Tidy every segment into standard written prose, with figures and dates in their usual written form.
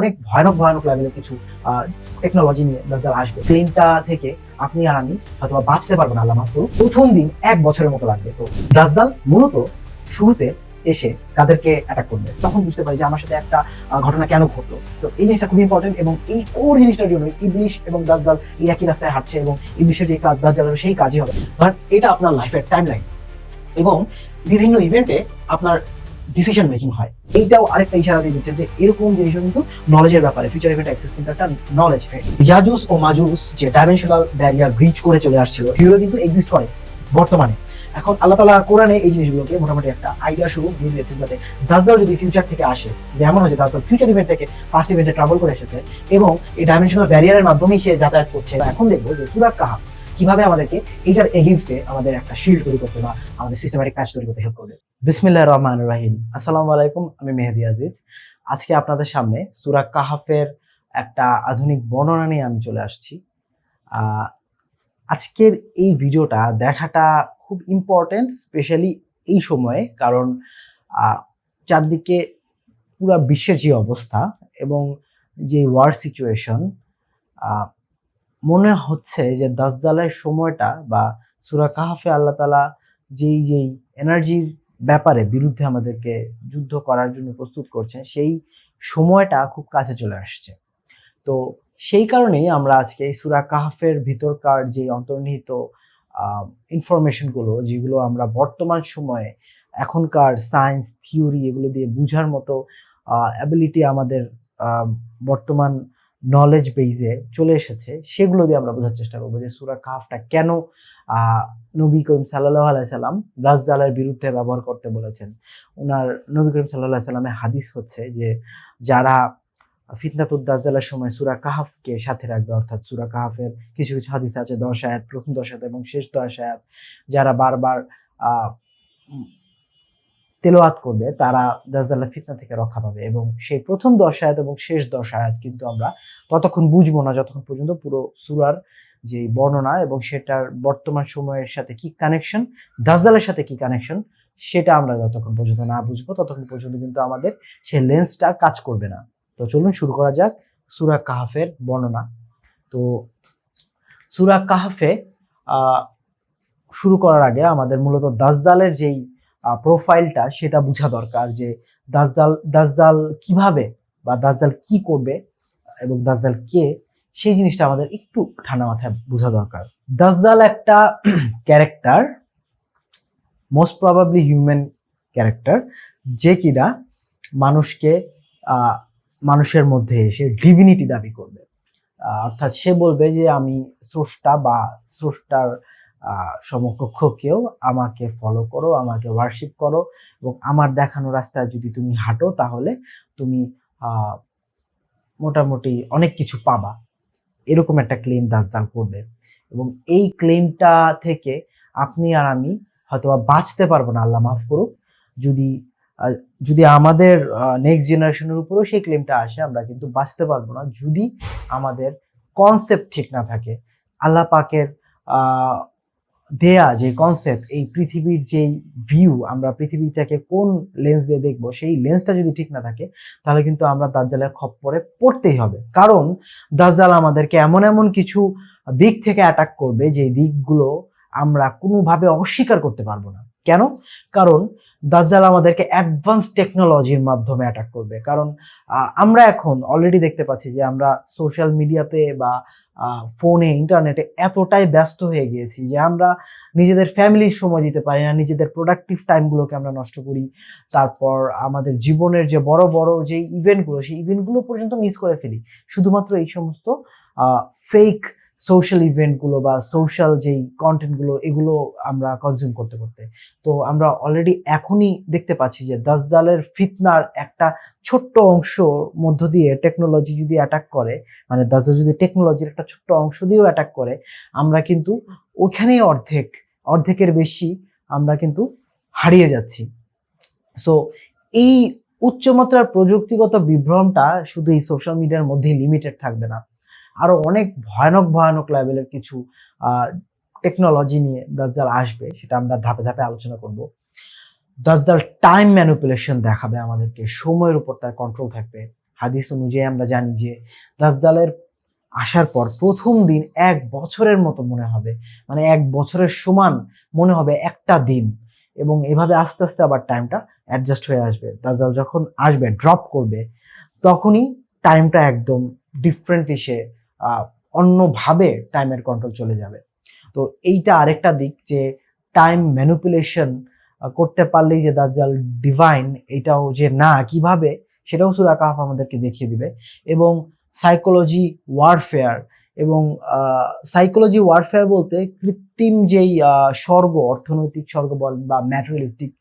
অনেক ভয়ানক ভয়ানক লেভেলের কিছু টেকনোলজি নিয়ে দাজ্জাল আসবে। ক্লেমটা থেকে আপনি আর আমি হয়তো বাঁচতে পারবো না, আল্লাহ মাফ করুন। প্রথম দিন 1 বছরের মতো লাগবে। তো দাজ্জাল মূলত শুরুতে এসে কাদেরকে অ্যাটাক করবে, তখন বুঝতে পারি যে আমার সাথে একটা ঘটনা কেন ঘটলো। তো এই জিনিসটা খুব ইম্পর্টেন্ট, এবং এই কোর জিনিসটার জন্য ইবলিশ এবং দাজ্জাল এই একই রাস্তায় হাঁটছে, এবং ইবলিশের যে কাজ দাজ্জালের সেই কাজই হবে। কারণ এটা আপনার লাইফের টাইমলাইন এবং বিভিন্ন ইভেন্টে আপনার ডিসিশন মেকিং হয়। এইটাও আরেকটা ইশারা দিয়ে দিচ্ছে যে এরকম জিনিসও কিন্তু নলেজের ব্যাপারে, ফিউচার ইভেন্ট অ্যাক্সেস কিন্তু একটা নলেজ। ইয়াজুস ও মাজুস যে ডাইমেনশনাল ব্যারিয়ার ব্রিচ করে চলে আসছিল, সেগুলো কিন্তু এক্সিস্ট করে বর্তমানে। এখন আল্লাহ তাআলা কোরআনে এই জিনিসগুলোকে মোটামুটি একটা আইডিয়া শুরু দিয়ে দিয়েছেন, যাতে দাজ্জাল যদি ফিউচার থেকে আসে, যেমন হচ্ছে দাজ্জাল ফিউচার ইভেন্ট থেকে পাস্ট ইভেন্টে ট্রাভেল করে এসেছে এবং এই ডাইমেনশনাল ব্যারিয়ারের মাধ্যমেই সে যাতায়াত করছে। এখন দেখবো যে সূরা কাহাফ কিভাবে আমাদেরকে এইটার এগেইনস্টে আমাদের একটা শিল্ড তৈরি করতে বা আমাদের সিস্টেমেটিক প্যাচ তৈরি করতে হেল্প করবে। বিসমিল্লাহির রহমানির রহিম। আসসালামু আলাইকুম, আমি মেহেদী আজিজ। আজকে আপনাদের সামনে সূরা কাহাফের একটা আধুনিক বর্ণনা নিয়ে আমি চলে আসছি। আজকের এই ভিডিওটা দেখাটা খুব ইম্পর্টেন্ট, স্পেশালি এই সময়ে, কারণ চারদিকে পুরা বিশ্বের যে অবস্থা এবং যে ওয়ার সিচুয়েশন, মনে হচ্ছে যে দাজ্জালের সময়টা বা সূরা কাহাফে আল্লাহ তাআলা যেই এনার্জির ব্যাপারে বিরুদ্ধে আমাদেরকে যুদ্ধ করার জন্য প্রস্তুত করছেন, সেই সময়টা খুব কাছে চলে আসছে। তো সেই কারণেই আমরা আজকে এই সূরা কাহাফের ভিতরকার যে অন্তর্নিহিত ইনফরমেশনগুলো, যেগুলো আমরা বর্তমান সময়ে এখনকার সায়েন্স থিওরি এগুলো দিয়ে বুঝার মতো অ্যাবিলিটি আমাদের বর্তমান নলেজ বেইজে চলে এসেছে, সেগুলো দিয়ে আমরা বোঝার চেষ্টা করবো যে সূরা কাহাফটা কেন নবী করিম সাল্লাল্লাহু আলাইহি সাল্লাম দাজ্জালের বিরুদ্ধে ব্যবহার করতে বলেছেন। ওনার নবী করিম সাল্লাল্লাহু আলাইহি সাল্লামের হাদিস হচ্ছে যে যারা ফিতনাতুদ দাজ্জালের সময় সূরা কাহাফকে সাথে রাখবে, অর্থাৎ সূরা কাহাফের কিছু কিছু হাদিস আছে 10 আয়াত, প্রথম 10 আয়াত এবং শেষ 10 আয়াত যারা বারবার তেলাওয়াত করবে, তারা দাজ্জালের ফিতনা থেকে রক্ষা পাবে। এবং সেই প্রথম 10 আয়াত এবং শেষ 10 আয়াত কিন্তু আমরা ততক্ষণ বুঝবো না যতক্ষণ পর্যন্ত পুরো সূরার যে বর্ণনা এবং সেটার বর্তমান সময়ের সাথে কি কানেকশন, দাজ্জালের সাথে কি কানেকশন, সেটা আমরা যতক্ষণ পর্যন্ত না বুঝবো ততক্ষণ পর্যন্ত কিন্তু আমাদের সেই লেন্সটা কাজ করবে না। তো চলুন শুরু করা যাক সূরা কাহাফের বর্ণনা। তো সূরা কাহাফে শুরু করার আগে আমাদের মূলত দাজ্জালের যেই প্রোফাইলটা সেটা বোঝা দরকার, যে দাজ্জাল কিভাবে বা দাজ্জাল কি করবে এবং দাজ্জাল কে, সেই জিনিসটা আমাদের একটু ঠান্ডা মাথায় বোঝা দরকার। দাজ্জাল একটা character, most probably human character, যে কিনা মানুষকে মানুষের মধ্যে এসে ডিভিনিটি দাবি করবে। অর্থাৎ সে বলবে যে আমি স্রষ্টা বা স্রষ্টার সমকক্ষ কেউ, আমাকে ফলো করো, আমাকে ওয়ার্শিপ করো এবং আমার দেখানো রাস্তায় যদি তুমি হাঁটো তাহলে তুমি মোটামুটি অনেক কিছু পাবা। এরকম একটা ক্লেম দাজ্জাল করবে এবং এই ক্লেমটা থেকে আপনি আর আমি হয়তোবা বাঁচতে পারবো না, আল্লাহ মাফ করুক। যদি আমাদের নেক্সট জেনারেশনের উপরেও সেই ক্লেমটা আসে, আমরা কিন্তু বাঁচতে পারবো না যদি আমাদের কনসেপ্ট ঠিক না থাকে। আল্লাহ পাকের দেয়া যে কনসেপ্ট, এই পৃথিবীর যেই ভিউ, আমরা পৃথিবীটাকে কোন লেন্স দিয়ে দেখবো, সেই লেন্সটা যদি ঠিক না থাকে তাহলে কিন্তু আমরা দাজ্জালের খপ্পরে পড়তেই হবে। কারণ দাজ্জাল আমাদেরকে এমন এমন কিছু দিক থেকে অ্যাটাক করবে যে দিকগুলো আমরা কোনোভাবে অস্বীকার করতে পারবো না। কেন? কারণ দাজ্জাল আমাদেরকে অ্যাডভান্স টেকনোলজির মাধ্যমে অ্যাটাক করবে। কারণ আমরা এখন অলরেডি দেখতে পাচ্ছি যে আমরা সোশ্যাল মিডিয়াতে বা ফোনে, ইন্টারনেটে এতটাই ব্যস্ত হয়ে গিয়েছি যে আমরা নিজেদের ফ্যামিলির সময় দিতে পারি না, নিজেদের প্রোডাক্টিভ টাইমগুলোকে আমরা নষ্ট করি। তারপর আমাদের জীবনের যে বড় বড় যে ইভেন্টগুলো, সেই ইভেন্টগুলো পর্যন্ত মিস করে ফেলি শুধুমাত্র এই সমস্ত ফেক সোশ্যাল ইভেন্টগুলো বা সোশ্যাল যেই কন্টেন্টগুলো, এগুলো আমরা কনজিউম করতে করতে। তো আমরা অলরেডি এখনই দেখতে পাচ্ছি যে দাজ্জালের ফিতনার একটা ছোট্ট অংশ মধ্য দিয়ে টেকনোলজি যদি অ্যাটাক করে, মানে দাজ্জাল যদি টেকনোলজির একটা ছোট্ট অংশ দিয়েও অ্যাটাক করে, আমরা কিন্তু ওইখানেই অর্ধেকের বেশি আমরা কিন্তু হারিয়ে যাচ্ছি। সো এই উচ্চমাত্রার প্রযুক্তিগত বিভ্রমটা শুধু এই সোশ্যাল মিডিয়ার মধ্যেই লিমিটেড থাকবে না, আরো অনেক ভয়ানক ভয়ানক লেভেলের কিছু টেকনোলজি নিয়ে দাজ্জাল আসবে, সেটা আমরা ধাপে ধাপে আলোচনা করব। দাজ্জাল টাইম ম্যানিপুলেশন দেখাবে আমাদেরকে, সময়ের উপর তার কন্ট্রোল থাকবে। হাদিস অনুযায়ী আমরা জানি যে দাজ্জালের আসার পর প্রথম দিন 1 বছরের মতো মনে হবে, মানে 1 বছরের সমান মনে হবে একটা দিন, এবং এভাবে আস্তে আস্তে আবার টাইমটা অ্যাডজাস্ট হয়ে আসবে। দাজ্জাল যখন আসবে, ড্রপ করবে, তখনই টাইমটা একদম ডিফারেন্টলি সে অন্যভাবে টাইমের কন্ট্রোল চলে যাবে। তো এইটা আরেকটা দিক যে টাইম ম্যানিপুলেশন করতে পারলেই যে দাজ্জাল ডিভাইন, এটাও যে না, কিভাবে, সেটাও সূরা কাহফ আমাদেরকে দেখিয়ে দিবে। এবং সাইকোলজি ওয়ারফেয়ার, এবং সাইকোলজি ওয়ারফেয়ার বলতে কৃত্রিম যেই স্বর্গ, অর্থনৈতিক স্বর্গ বলেন বা ম্যাটেরিয়ালিস্টিক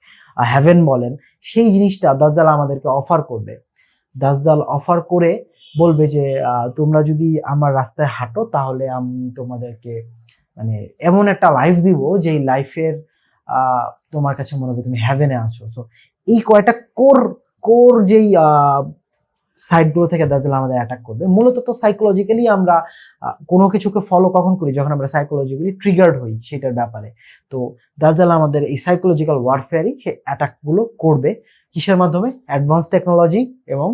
হ্যাভেন বলেন, সেই জিনিসটা দাজ্জাল আমাদেরকে অফার করবে। দাজ্জাল অফার করে বলবে যে তোমরা যদি আমার রাস্তায় হাঁটো তাহলে আমি তোমাদেরকে মানে এমন একটা লাইফ দিব যেই লাইফের তোমার কাছে মনে হবে তুমি হ্যাভেনে আছো। সো এই কয়টা কোর কোর যেই সাইডগুলো থেকে দাজ্জাল আমাদের অ্যাটাক করবে। মূলত তো সাইকোলজিক্যালি আমরা কোনো কিছুকে ফলো কখন করি, যখন আমরা সাইকোলজিক্যালি ট্রিগার্ড হই সেটার ব্যাপারে। তো দাজ্জাল আমাদের এই সাইকোলজিক্যাল ওয়ারফেয়ারই সে অ্যাটাকগুলো করবে। কিসের মাধ্যমে? অ্যাডভান্স টেকনোলজি এবং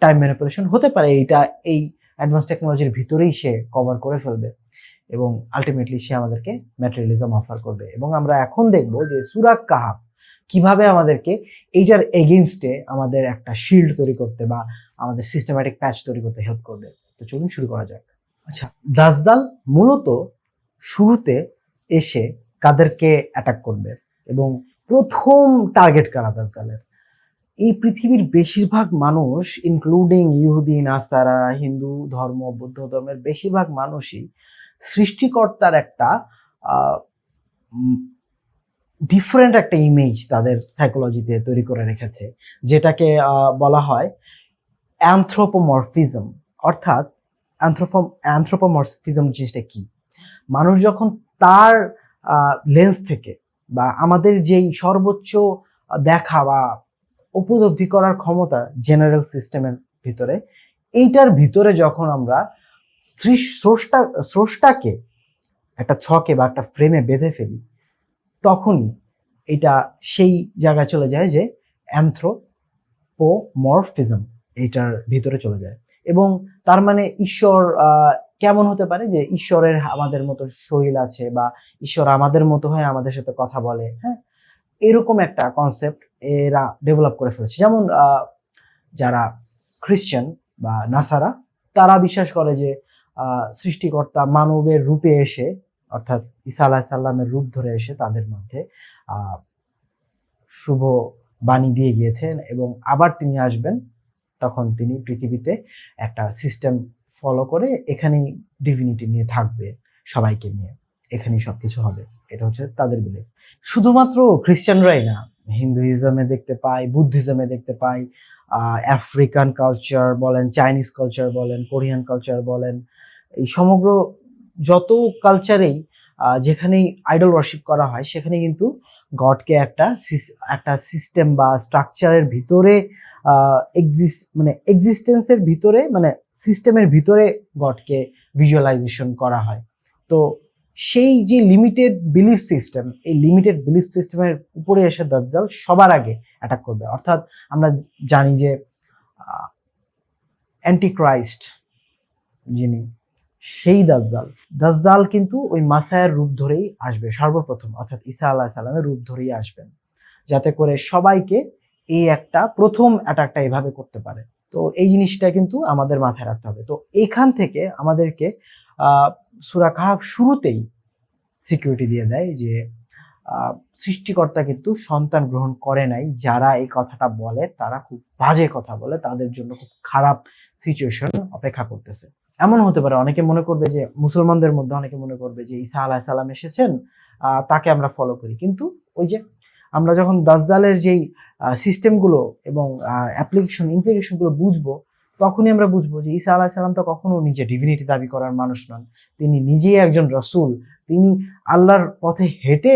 টাইম ম্যানিপুলেশন হতে পারে এইটা, এই অ্যাডভান্স টেকনোলজির ভিতরেই সে কভার করে ফেলবে, এবং আলটিমেটলি সে আমাদেরকে ম্যাটেরিয়ালিজম অফার করবে। এবং আমরা এখন দেখব যে সূরা কাহফ কিভাবে আমাদেরকে এইটার এগেইনস্টে আমাদের একটা শিল্ড তৈরি করতে বা আমাদের সিস্টেম্যাটিক প্যাচ তৈরি করতে হেল্প করবে। তো চলুন শুরু করা যাক। আচ্ছা, দাজ্জাল মূলত শুরুতে এসে কাদেরকে অ্যাটাক করবে এবং প্রথম টার্গেট কারা দাজ্জালের? এই পৃথিবীর বেশিরভাগ মানুষ, ইনক্লুডিং ইহুদি, নাসারা, হিন্দু ধর্ম, বৌদ্ধ ধর্মের বেশিরভাগ মানুষই সৃষ্টিকর্তার একটা ডিফারেন্ট একটা ইমেজ তাদের সাইকোলজিতে তৈরি করে রেখেছে, যেটাকে বলা হয় অ্যানথ্রোপোমরফিজম। অর্থাৎ অ্যানথ্রোপোমরফিজম জিনিসটা কি? মানুষ যখন তার লেন্স থেকে বা আমাদের যেই সর্বোচ্চ দেখা বা উপলব্ধি করার ক্ষমতা জেনারেল সিস্টেমের ভিতরে, এইটার ভিতরে যখন আমরা স্রষ্টাকে একটা ছকে বা একটা ফ্রেমে বেঁধে ফেলি, তখনই এটা সেই জায়গায় চলে যায় যে অ্যানথ্রোপোমরফিজম এইটার ভিতরে চলে যায়। এবং তার মানে ঈশ্বর কেমন হতে পারে? যে ঈশ্বরের আমাদের মতো শরীর আছে, বা ঈশ্বর আমাদের মতো হয়ে আমাদের সাথে কথা বলে, হ্যাঁ, এরকম একটা কনসেপ্ট এরা ডেভেলপ করে ফেলেছে। যেমন যারা খ্রিস্টান বা নাসারা, তারা বিশ্বাস করে যে সৃষ্টিকর্তা মানবের রূপে এসে, অর্থাৎ ঈসা আলাইহিস সালামের রূপ ধরে এসে তাদের মধ্যে শুভ বাণী দিয়ে গিয়েছেন, এবং আবার তিনি আসবেন, তখন তিনি পৃথিবীতে একটা সিস্টেম ফলো করে এখানেই ডিভিনিটি নিয়ে থাকবে, সবাইকে নিয়ে এখানেই সবকিছু হবে। এটা হচ্ছে তাদের বিলিফ। শুধুমাত্র খ্রিস্টানরাই না, হিন্দুইজমে দেখতে পাই, বুদ্ধিজমে দেখতে পাই, আফ্রিকান কালচার বলেন, চাইনিজ কালচার বলেন, কোরিয়ান কালচার বলেন, এই সমগ্র যত কালচারেই যেখানেই আইডল ওয়ার্শিপ করা হয়, সেখানে কিন্তু গডকে একটা সিস্টেম বা স্ট্রাকচারের ভিতরে এক্সিস্টেন্সের ভিতরে, মানে সিস্টেমের ভিতরে গডকে ভিজুয়ালাইজেশন করা হয়। তো সেই যে লিমিটেড বিলিফ সিস্টেম, এই লিমিটেড বিলিফ সিস্টেমের উপরে এসে দাজ্জাল সবার আগে অ্যাটাক করবে। অর্থাৎ আমরা জানি যে অ্যান্টিক্রাইস্ট যিনি, সেই দাজ্জাল কিন্তু ওই মাসায়ের রূপ ধরেই আসবে সর্বপ্রথম, অর্থাৎ ঈসা আলাইহিস সালামের রূপ ধরেই আসবেন, যাতে করে সবাইকে এই একটা প্রথম অ্যাটাকটা এভাবে করতে পারে। তো এই জিনিসটা কিন্তু আমাদের মাথায় রাখতে হবে। তো এখান থেকে আমাদেরকে সূরা কাহফ শুরুতেই সিকিউরিটি দিয়ে দেয় যে সৃষ্টিকর্তা কিন্তু সন্তান গ্রহণ করে নাই। যারা এই কথাটা বলে তারা খুব বাজে কথা বলে, তাদের জন্য খুব খারাপ সিচুয়েশন অপেক্ষা করতেছে। এমন হতে পারে অনেকে মনে করবে যে, মুসলমানদের মধ্যে অনেকে মনে করবে যে ঈসা আলাইহিস সালাম এসেছেন, তাকে আমরা ফলো করি। কিন্তু ওই যে আমরা যখন দাজ্জালের যেই সিস্টেমগুলো এবং ইমপ্লিকেশনগুলো বুঝবো, তখনই আমরা বুঝবো যে ঈসা আলাইহিস সালাম তো কখনো নিজে ডিভিনিটি দাবি করার মানুষ নন। তিনি নিজেই একজন রাসূল, তিনি আল্লাহর পথে হেঁটে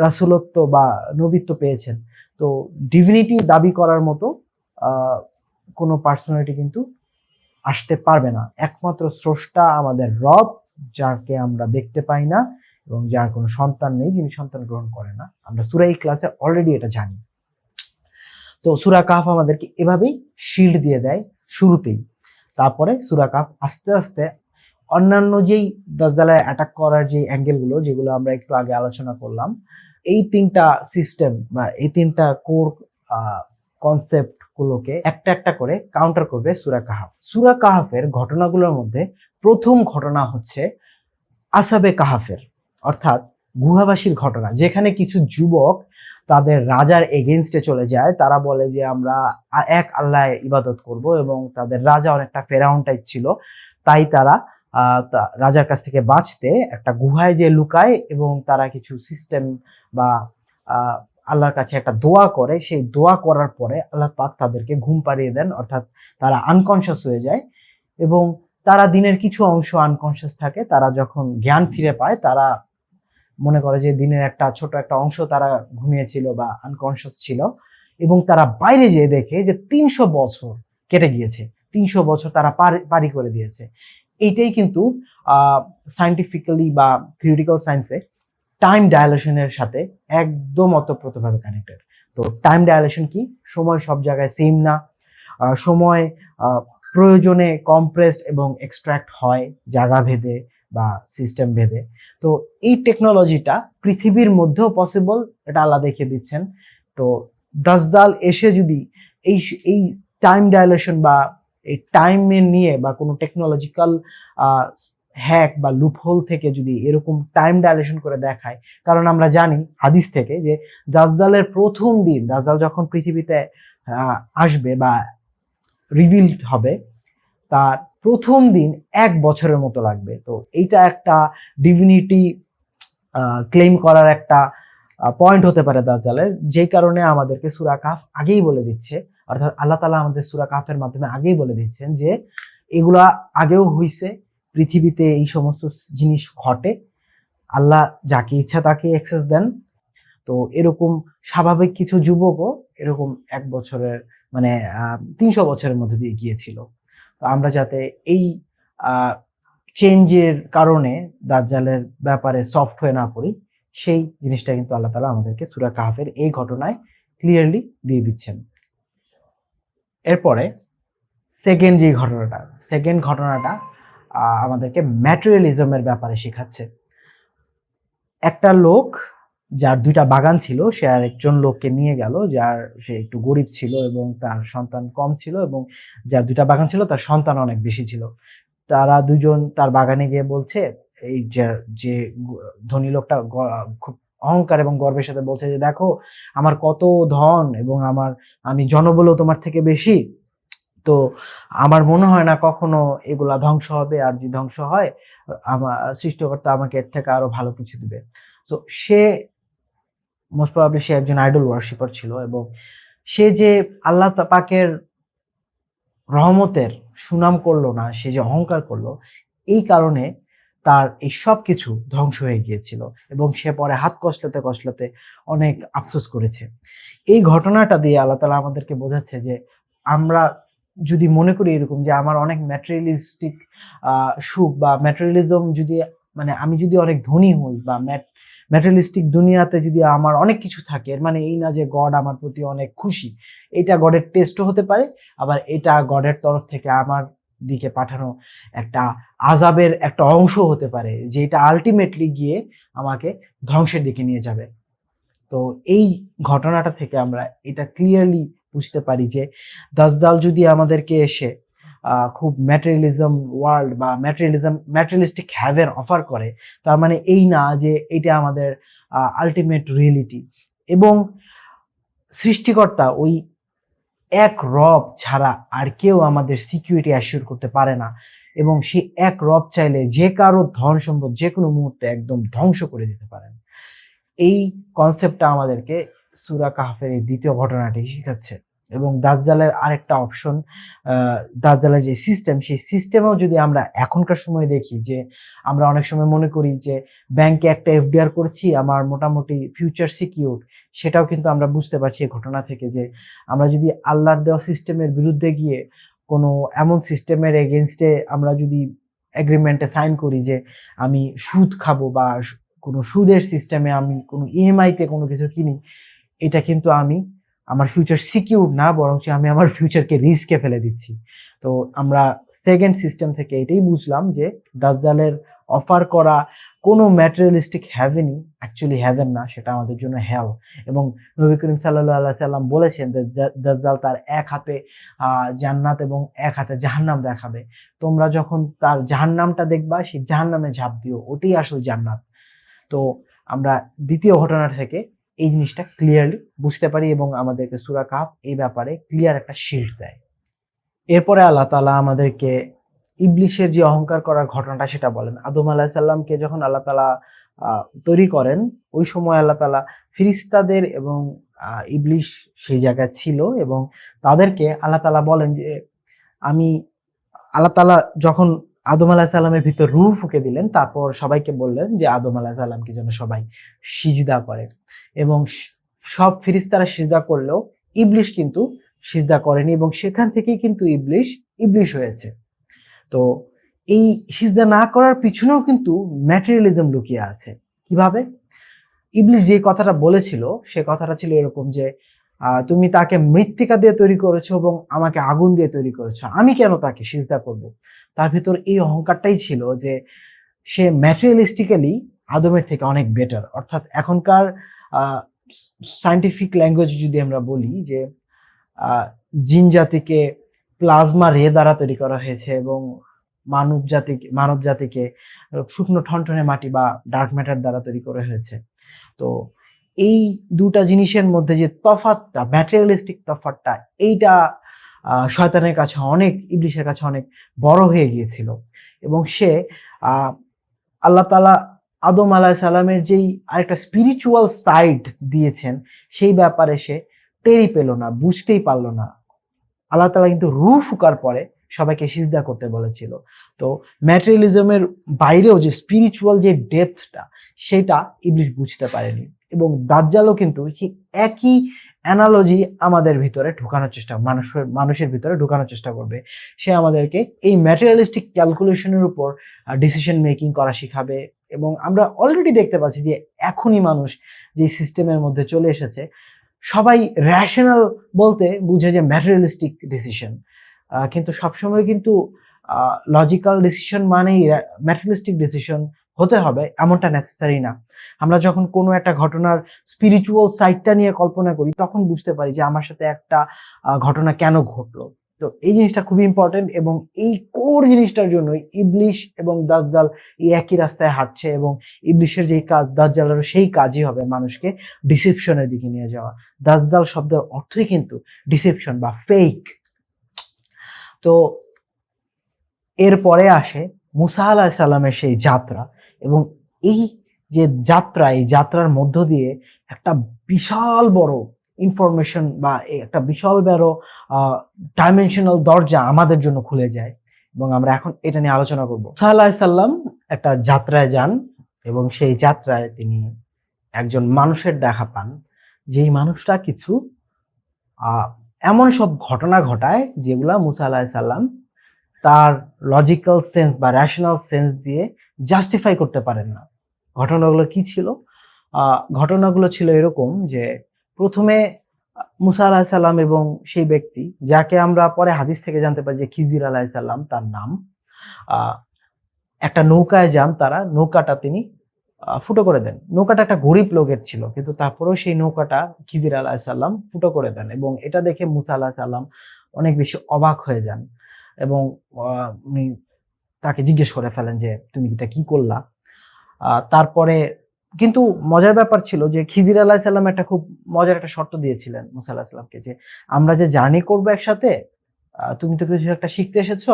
রাসূলত্ব বা নবিত্ব পেয়েছেন। তো ডিভিনিটি দাবি করার মতো কোনো পার্সোনালিটি কিন্তু আসতে পারবে না। একমাত্র স্রষ্টা আমাদের রব, যাকে আমরা দেখতে পাই না এবং যার কোনো সন্তান নেই, যিনি সন্তান গ্রহণ করে না। আমরা সূরা ইখলাসে অলরেডি এটা জানি। তো তো সূরা কাহফ আমাদেরকে এভাবেই শিল্ড দিয়ে দেয় শুরুতেই। তারপরে সূরা কাহফ আস্তে আস্তে অন্যান্য যেই দাজ্জালের অ্যাটাক করার যে অ্যাঙ্গেলগুলো, যেগুলো আমরা একটু আগে আলোচনা করলাম, এই ৩টা সিস্টেম বা এই ৩টা কোর কনসেপ্ট গুলোকে একটা একটা করে কাউন্টার করবে সূরা কাহফ। সূরা কাহফের ঘটনাগুলোর মধ্যে প্রথম ঘটনা হচ্ছে আসহাবে কাহফের, অর্থাৎ গুহাবাসীর ঘটনা, যেখানে কিছু যুবক তাদের রাজার এগেইনস্টে চলে যায়। তারা বলে যে আমরা এক আল্লাহ ইবাদত করব, এবং তাদের রাজা অনেকটা ফেরাউন টাইপ ছিল, তাই তারা রাজার কাছ থেকে বাঁচতে একটা গুহায় যে লুকায়, এবং তারা কিছু সিস্টেম বা আল্লাহর কাছে একটা দোয়া করে। সেই দোয়া করার পরে আল্লাহ পাক তাদেরকে ঘুম পাড়িয়ে দেন, অর্থাৎ তারা আনকনশিয়াস হয়ে যায়, এবং তারা দিনের কিছু অংশ আনকনশিয়াস থাকে। তারা যখন জ্ঞান ফিরে পায়, তারা মনে করে যে দিনের একটা ছোট একটা অংশ তারা ঘুমিয়েছিল বা আনকনশিয়াস ছিল, এবং তারা বাইরে যেয়ে দেখে যে ৩০০ বছর কেটে গিয়েছে, ৩০০ বছর তারা পারি করে দিয়েছে। এইটাই কিন্তু সায়েন্টিফিক্যালি বা থিওরিটিক্যাল সায়েন্সে টাইম ডায়ালেশনের সাথে একদম ওতপ্রোতভাবে কানেক্টেড। তো টাইম ডায়ালেশন কি? সময় সব জায়গায় সেম না, সময় প্রয়োজনে কম্প্রেসড এবং এক্সট্র্যাক্ট হয় জায়গা ভেদে বা সিস্টেম ভেদে। তো এই টেকনোলজিটা পৃথিবীর মধ্যেও পসিবল, এটা আল্লাহ দেখিয়ে দিচ্ছেন। তো দাজ্জাল এসে যদি এই এই টাইম ডায়ালেশন বা এই টাইমে নিয়ে বা কোনো টেকনোলজিক্যাল হ্যাক বা লুপহোল থেকে যদি এরকম টাইম ডায়ালেশন করে দেখায়, কারণ আমরা জানি হাদিস থেকে যে দাজ্জালের প্রথম দিন, দাজ্জাল যখন পৃথিবীতে আসবে বা রিভিলড হবে, তার প্রথম দিন ১ বছরের মতো লাগবে। তো এইটা একটা ডিভিনিটি ক্লেম করার একটা পয়েন্ট হতে পারে দাজ্জালের, যেই কারণে আমাদেরকে সূরা কাহফ আগেই বলে দিচ্ছে, অর্থাৎ আল্লাহ তাআলা আমাদের সূরা কাহফের মাধ্যমে আগেই বলে দিচ্ছেন যে এগুলা আগেও হইছে, পৃথিবীতে এই সমস্ত জিনিস ঘটে, আল্লাহ যাকে ইচ্ছা তাকে অ্যাক্সেস দেন। তো এরকম স্বাভাবিক কিছু যুবকও এরকম ১ বছরের মানে ৩০০ বছরের মধ্যে দিয়ে গিয়েছিল। তো আমরা যাতে এই চেঞ্জের কারণে দাজ্জালের ব্যাপারে সফট হয়ে না পড়ি, সেই জিনিসটা কিন্তু আল্লাহ তাআলা আমাদেরকে সূরা কাহফের এই ঘটনায় ক্লিয়ারলি দিয়ে দিচ্ছেন। এরপরে সেকেন্ড ঘটনাটা আমাদেরকে ম্যাটেরিয়ালিজমের ব্যাপারে শেখাচ্ছে। একটা লোক যার ২টা বাগান ছিল, সে আরেকজন লোককে নিয়ে গেল, সে একটু গরিব ছিল এবং তার সন্তান কম ছিল, এবং যার ২টা বাগান ছিল তার সন্তান অনেক বেশি ছিল। তারা দুজন তার বাগানে গিয়ে বলছে, এই যে ধনী লোকটা খুব অহংকার এবং গর্বের সাথে বলছে যে দেখো আমার কত ধন, এবং আমি জনবলও তোমার থেকে বেশি, তো আমার মনে হয় না কখনো এগুলা ধ্বংস হবে, আর যদি ধ্বংস হয় আমার সৃষ্টিকর্তা আমাকে এর থেকে আরো ভালো কিছু দিবে। তো সে মোস্ট প্রবাবলি সে একজন আইডল ওয়ার্শিপার ছিল, এবং সে যে আল্লাহ পাকের রহমতের সুনাম করলো না, সে যে অহংকার করলো, এই কারণে তার এই সব কিছু ধ্বংস হয়ে গিয়েছিল, এবং সে পরে হাত কসলাতে অনেক আফসোস করেছে। এই ঘটনাটা দিয়ে আল্লাহ তাআলা আমাদেরকে বোঝাচ্ছে যে আমরা যদি মনে করি এরকম যে আমার অনেক ম্যাটেরিয়ালিস্টিক সুখ বা ম্যাটেরিয়ালিজম যদি মানে আমি যদি অনেক ধনী হই বা ম্যাটেরিয়ালিস্টিক দুনিয়াতে যদি আমার অনেক কিছু থাকে, এর মানে এই না যে গড আমার প্রতি অনেক খুশি। এটা গডের টেস্টও হতে পারে, আবার এটা গডের তরফ থেকে আমার দিকে পাঠানো একটা আযাবের একটা অংশ হতে পারে, যেটা আলটিমেটলি গিয়ে আমাকে ধ্বংসের দিকে নিয়ে যাবে। তো এই ঘটনাটা থেকে আমরা এটা ক্লিয়ারলি বুঝতে পারি যে দাজ্জাল যদি আমাদেরকে এসে খুব ম্যাটেরিয়ালিজম ওয়ার্ল্ড বা ম্যাটেরিয়ালিস্টিক হ্যাভেন অফার করে, তার মানে এই না যে এটা আমাদের আলটিমেট রিয়েলিটি। এবং সৃষ্টিকর্তা ওই এক রব ছাড়া আর কেউ আমাদের সিকিউরিটি অ্যাসিওর করতে পারে না, এবং সেই এক রব চাইলে যে কারো ধন সম্পদ যে কোনো মুহূর্তে একদম ধ্বংস করে দিতে পারেন। এই কনসেপ্টটা আমাদেরকে সূরা কাহফের এই দ্বিতীয় ঘটনাটি শিখাচ্ছে। এবং দাজ্জালের আরেকটা অপশন, দাজ্জালের যে সিস্টেম, সেই সিস্টেমেও যদি আমরা এখনকার সময় দেখি যে আমরা অনেক সময় মনে করি যে ব্যাংকে একটা এফডিআর করেছি, আমার মোটামুটি ফিউচার সিকিউর, সেটাও কিন্তু আমরা বুঝতে পারছি এই ঘটনা থেকে যে আমরা যদি আল্লাহর দেওয়া সিস্টেমের বিরুদ্ধে গিয়ে কোনো এমন সিস্টেমের এগেইনস্টে আমরা যদি এগ্রিমেন্টে সাইন করি যে আমি সুদ খাবো বা কোনো সুদের সিস্টেমে আমি কোনো ইএমআইতে কোনো কিছু কিনি, এটা কিন্তু আমি আমার ফিউচার সিকিউর না, বরং আমি আমার ফিউচারকে রিস্কে ফেলে দিচ্ছি। তো আমরা সেকেন্ড সিস্টেম থেকে এটাই বুঝলাম যে দাজ্জালের অফার করা কোনো ম্যাটেরিয়ালিস্টিক হ্যাভেনই অ্যাকচুয়ালি হ্যাভেন না, সেটা আমাদের জন্য হেল। এবং নবী করিম সাল্লাল্লাহু আলাইহি সাল্লাম বলেছেন যে দাজ্জাল তার এক হাতে জান্নাত এবং এক হাতে জাহান্নাম দেখাবে। তোমরা যখন তার জাহান্নামটা দেখবা, সেই জাহান্নামে ঝাঁপ দিও, ওটাই আসল জান্নাত। তো আমরা দ্বিতীয় ঘটনা থেকে এই জিনিসটা ক্লিয়ারলি বুঝতে পারি এবং আমাদেরকে সূরা কাহফ এই ব্যাপারে ক্লিয়ার একটা শিল্ড দেয়। এরপরে আল্লাহ তাআলা আমাদেরকে ইবলিশের যে অহংকার করার ঘটনাটা সেটা বলেন। আদম আলাইহিস সালামকে যখন আল্লাহ তাআলা তৈরি করেন, ওই সময় আল্লাহ তাআলা ফেরেশতাদের এবং ইবলিশ সেই জায়গায় ছিল এবং তাদেরকে আল্লাহ তাআলা বলেন যে আমি আল্লাহ তাআলা যখন আদম আলাইহিস সালামের ভিতর রূহ ফুঁকে দিলেন, তারপর সবাইকে বললেন যে আদম আলাইহিস সালামকে যেন সবাই সিজদা করে এবং সব ফেরেশতারা সিজদা করলেও ইবলিশ কিন্তু সিজদা করেনি এবং সেখান থেকেই কিন্তু ইবলিশ হয়েছে। তো এই সিজদা না করার পিছনেও কিন্তু ম্যাটেরিয়ালিজম লুকিয়ে আছে। কিভাবে? ইবলিশ যে কথাটা বলেছিল, সে কথাটা ছিল এরকম যে তুমি তাকে মৃত্তিকা দিয়ে তৈরি করেছো এবং আমাকে আগুন দিয়ে তৈরি করেছো, আমি কেন তাকে সিজদা করব? তার ভিতর এই অহংকারটাই ছিল যে সে ম্যাটেরিয়ালিস্টিক্যালি আদমের থেকে অনেক বেটার। অর্থাৎ এখনকার সায়েন্টিফিক ল্যাঙ্গুয়েজ যদি আমরা বলি যে জিন জাতিকে প্লাজমা রে দ্বারা তৈরি করা হয়েছে এবং মানব জাতিকে শুকনো ঠনঠনে মাটি বা ডার্ক ম্যাটার দ্বারা তৈরি করা হয়েছে। তো এই দুটা জিনিসের মধ্যে যে তফাৎটা, ম্যাটেরিয়ালিস্টিক তফাৎটা, এইটা শয়তানের কাছে ইবলিশের কাছে অনেক বড় হয়ে গিয়েছিল এবং সে আল্লাহ তাআলা আদম আলাইহিস সালামের যেই আরেকটা স্পিরিচুয়াল সাইড দিয়েছেন, সেই ব্যাপারে সে টেরই পেল না, বুঝতেই পারল না। আল্লাহ তাআলা কিন্তু রূহ ফুঁকার পরে সবাইকে সিজদা করতে বলেছিল। তো ম্যাটেরিয়ালিজমের বাইরেও যে স্পিরিচুয়াল যে ডেপথটা, সেটা ইবলিশ বুঝতে পারেনি এবং দাজ্জালও কিন্তু ঠিক একই অ্যানালজি আমাদের ভিতরে ঢোকানোর চেষ্টা, মানুষের ভিতরে ঢোকানোর চেষ্টা করবে। সে আমাদেরকে এই ম্যাটেরিয়ালিস্টিক ক্যালকুলেশনের উপর ডিসিশন মেকিং করা শিখাবে এবং আমরা অলরেডি দেখতে পাচ্ছি যে এখনই মানুষ যে সিস্টেমের মধ্যে চলে এসেছে, সবাই র্যাশনাল বলতে বুঝে যে ম্যাটেরিয়ালিস্টিক ডিসিশন, কিন্তু সবসময় কিন্তু লজিক্যাল ডিসিশন মানেই ম্যাটেরিয়ালিস্টিক ডিসিশন হতে হবে এমনটা নেসেসারি না। আমরা যখন কোনো একটা ঘটনার স্পিরিচুয়াল সাইডটা নিয়ে কল্পনা করি, তখন বুঝতে পারি যে আমার সাথে একটা ঘটনা কেন ঘটলো। তো এই জিনিসটা খুবই ইম্পর্টেন্ট এবং এই কোর জিনিসটার জন্য ইবলিশ এবং দাজ্জাল এই একই রাস্তায় হাঁটছে এবং ইবলিশের যেই কাজ, দাজ্জালেরও সেই কাজই হবে মানুষকে ডিসেপশনের দিকে নিয়ে যাওয়া। দাজ্জাল শব্দের অর্থই কিন্তু ডিসেপশন বা ফেক। তো এরপরে আসে মুসা আলাইহিস সালামের সেই যাত্রা এবং এই যে যাত্রা, এই যাত্রার মধ্য দিয়ে একটা বিশাল বড় ইনফরমেশন বা একটা বিশাল বড় ডাইমেনশনাল দরজা আমাদের জন্য খুলে যায় এবং আমরা এখন এটা নিয়ে আলোচনা করব। মুসা আলাইহিস সালাম একটা যাত্রায় যান এবং সেই যাত্রায় তিনি একজন মানুষের দেখা পান, যেই মানুষটা কিছু এমন সব ঘটনা ঘটায় যেগুলা মুসা আলাইহিস সালাম তার লজিক্যাল সেন্স বা রেশনাল সেন্স দিয়ে জাস্টিফাই করতে পারেন না। ঘটনাগুলো কি ছিল? ঘটনাগুলো ছিল এরকম যে প্রথমে মুসা আলাইহিস সালাম এবং সেই ব্যক্তি যাকে আমরা পরে হাদিস থেকে জানতে পারি যে খিজির আলাইহিস সালাম তার নাম, একটা নৌকায় যান তারা। নৌকাটা তিনি ফুটো করে দেন। নৌকাটা একটা গরিব লোকের ছিল, কিন্তু তারপরেও সেই নৌকাটা খিজির আলাইহিস সালাম ফুটো করে দেন এবং এটা দেখে মুসা আলাইহিস সালাম অনেক বেশি অবাক হয়ে যান এবং উনি তাকে জিজ্ঞেস করে ফেলেন যে তুমি এটা কি করলা? তারপরে কিন্তু মজার ব্যাপার ছিল যে খিজির আলাইহিস সালাম একটা খুব মজার একটা শর্ত দিয়েছিলেন মুসা আলাইহিস সালামকে যে আমরা যে জার্নি করবো একসাথে, তুমি তো কিছু একটা শিখতে এসেছো,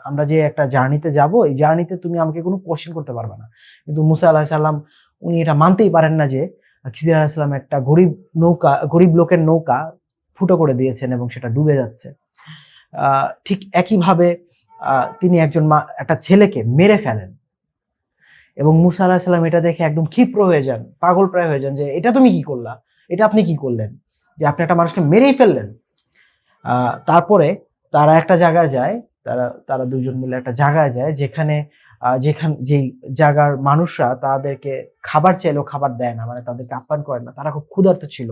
আমরা যে একটা জার্নিতে যাব, এই জার্নিতে তুমি আমাকে কোনো কোশ্চেন করতে পারবে না। কিন্তু মুসা আলাইহিস সালাম উনি এটা মানতেই পারেন না যে খিজির আলাইহিস সালাম একটা গরিব লোকের নৌকা ফুটো করে দিয়েছেন এবং সেটা ডুবে যাচ্ছে। ঠিক একইভাবে তিনি একটা ছেলেকে মেরে ফেলেন এবং মুসা আলাইহিস সালাম এটা দেখে একদম ক্ষিপ্র হয়ে যান, পাগল প্রায় হয়ে যান যে এটা তুমি কি করলা, এটা আপনি কি করলেন, যে আপনি একটা মানুষকে মেরেই ফেললেন। তারপরে তারা একটা জায়গায় যায়, তারা তারা দুজন মিলে একটা জায়গায় যায় যেখানে যেই জায়গার মানুষরা তাদেরকে খাবার চাইলেও খাবার দেয় না, মানে তাদেরকে আপ্যায়ন করে না। তারা খুব ক্ষুধার্ত ছিল,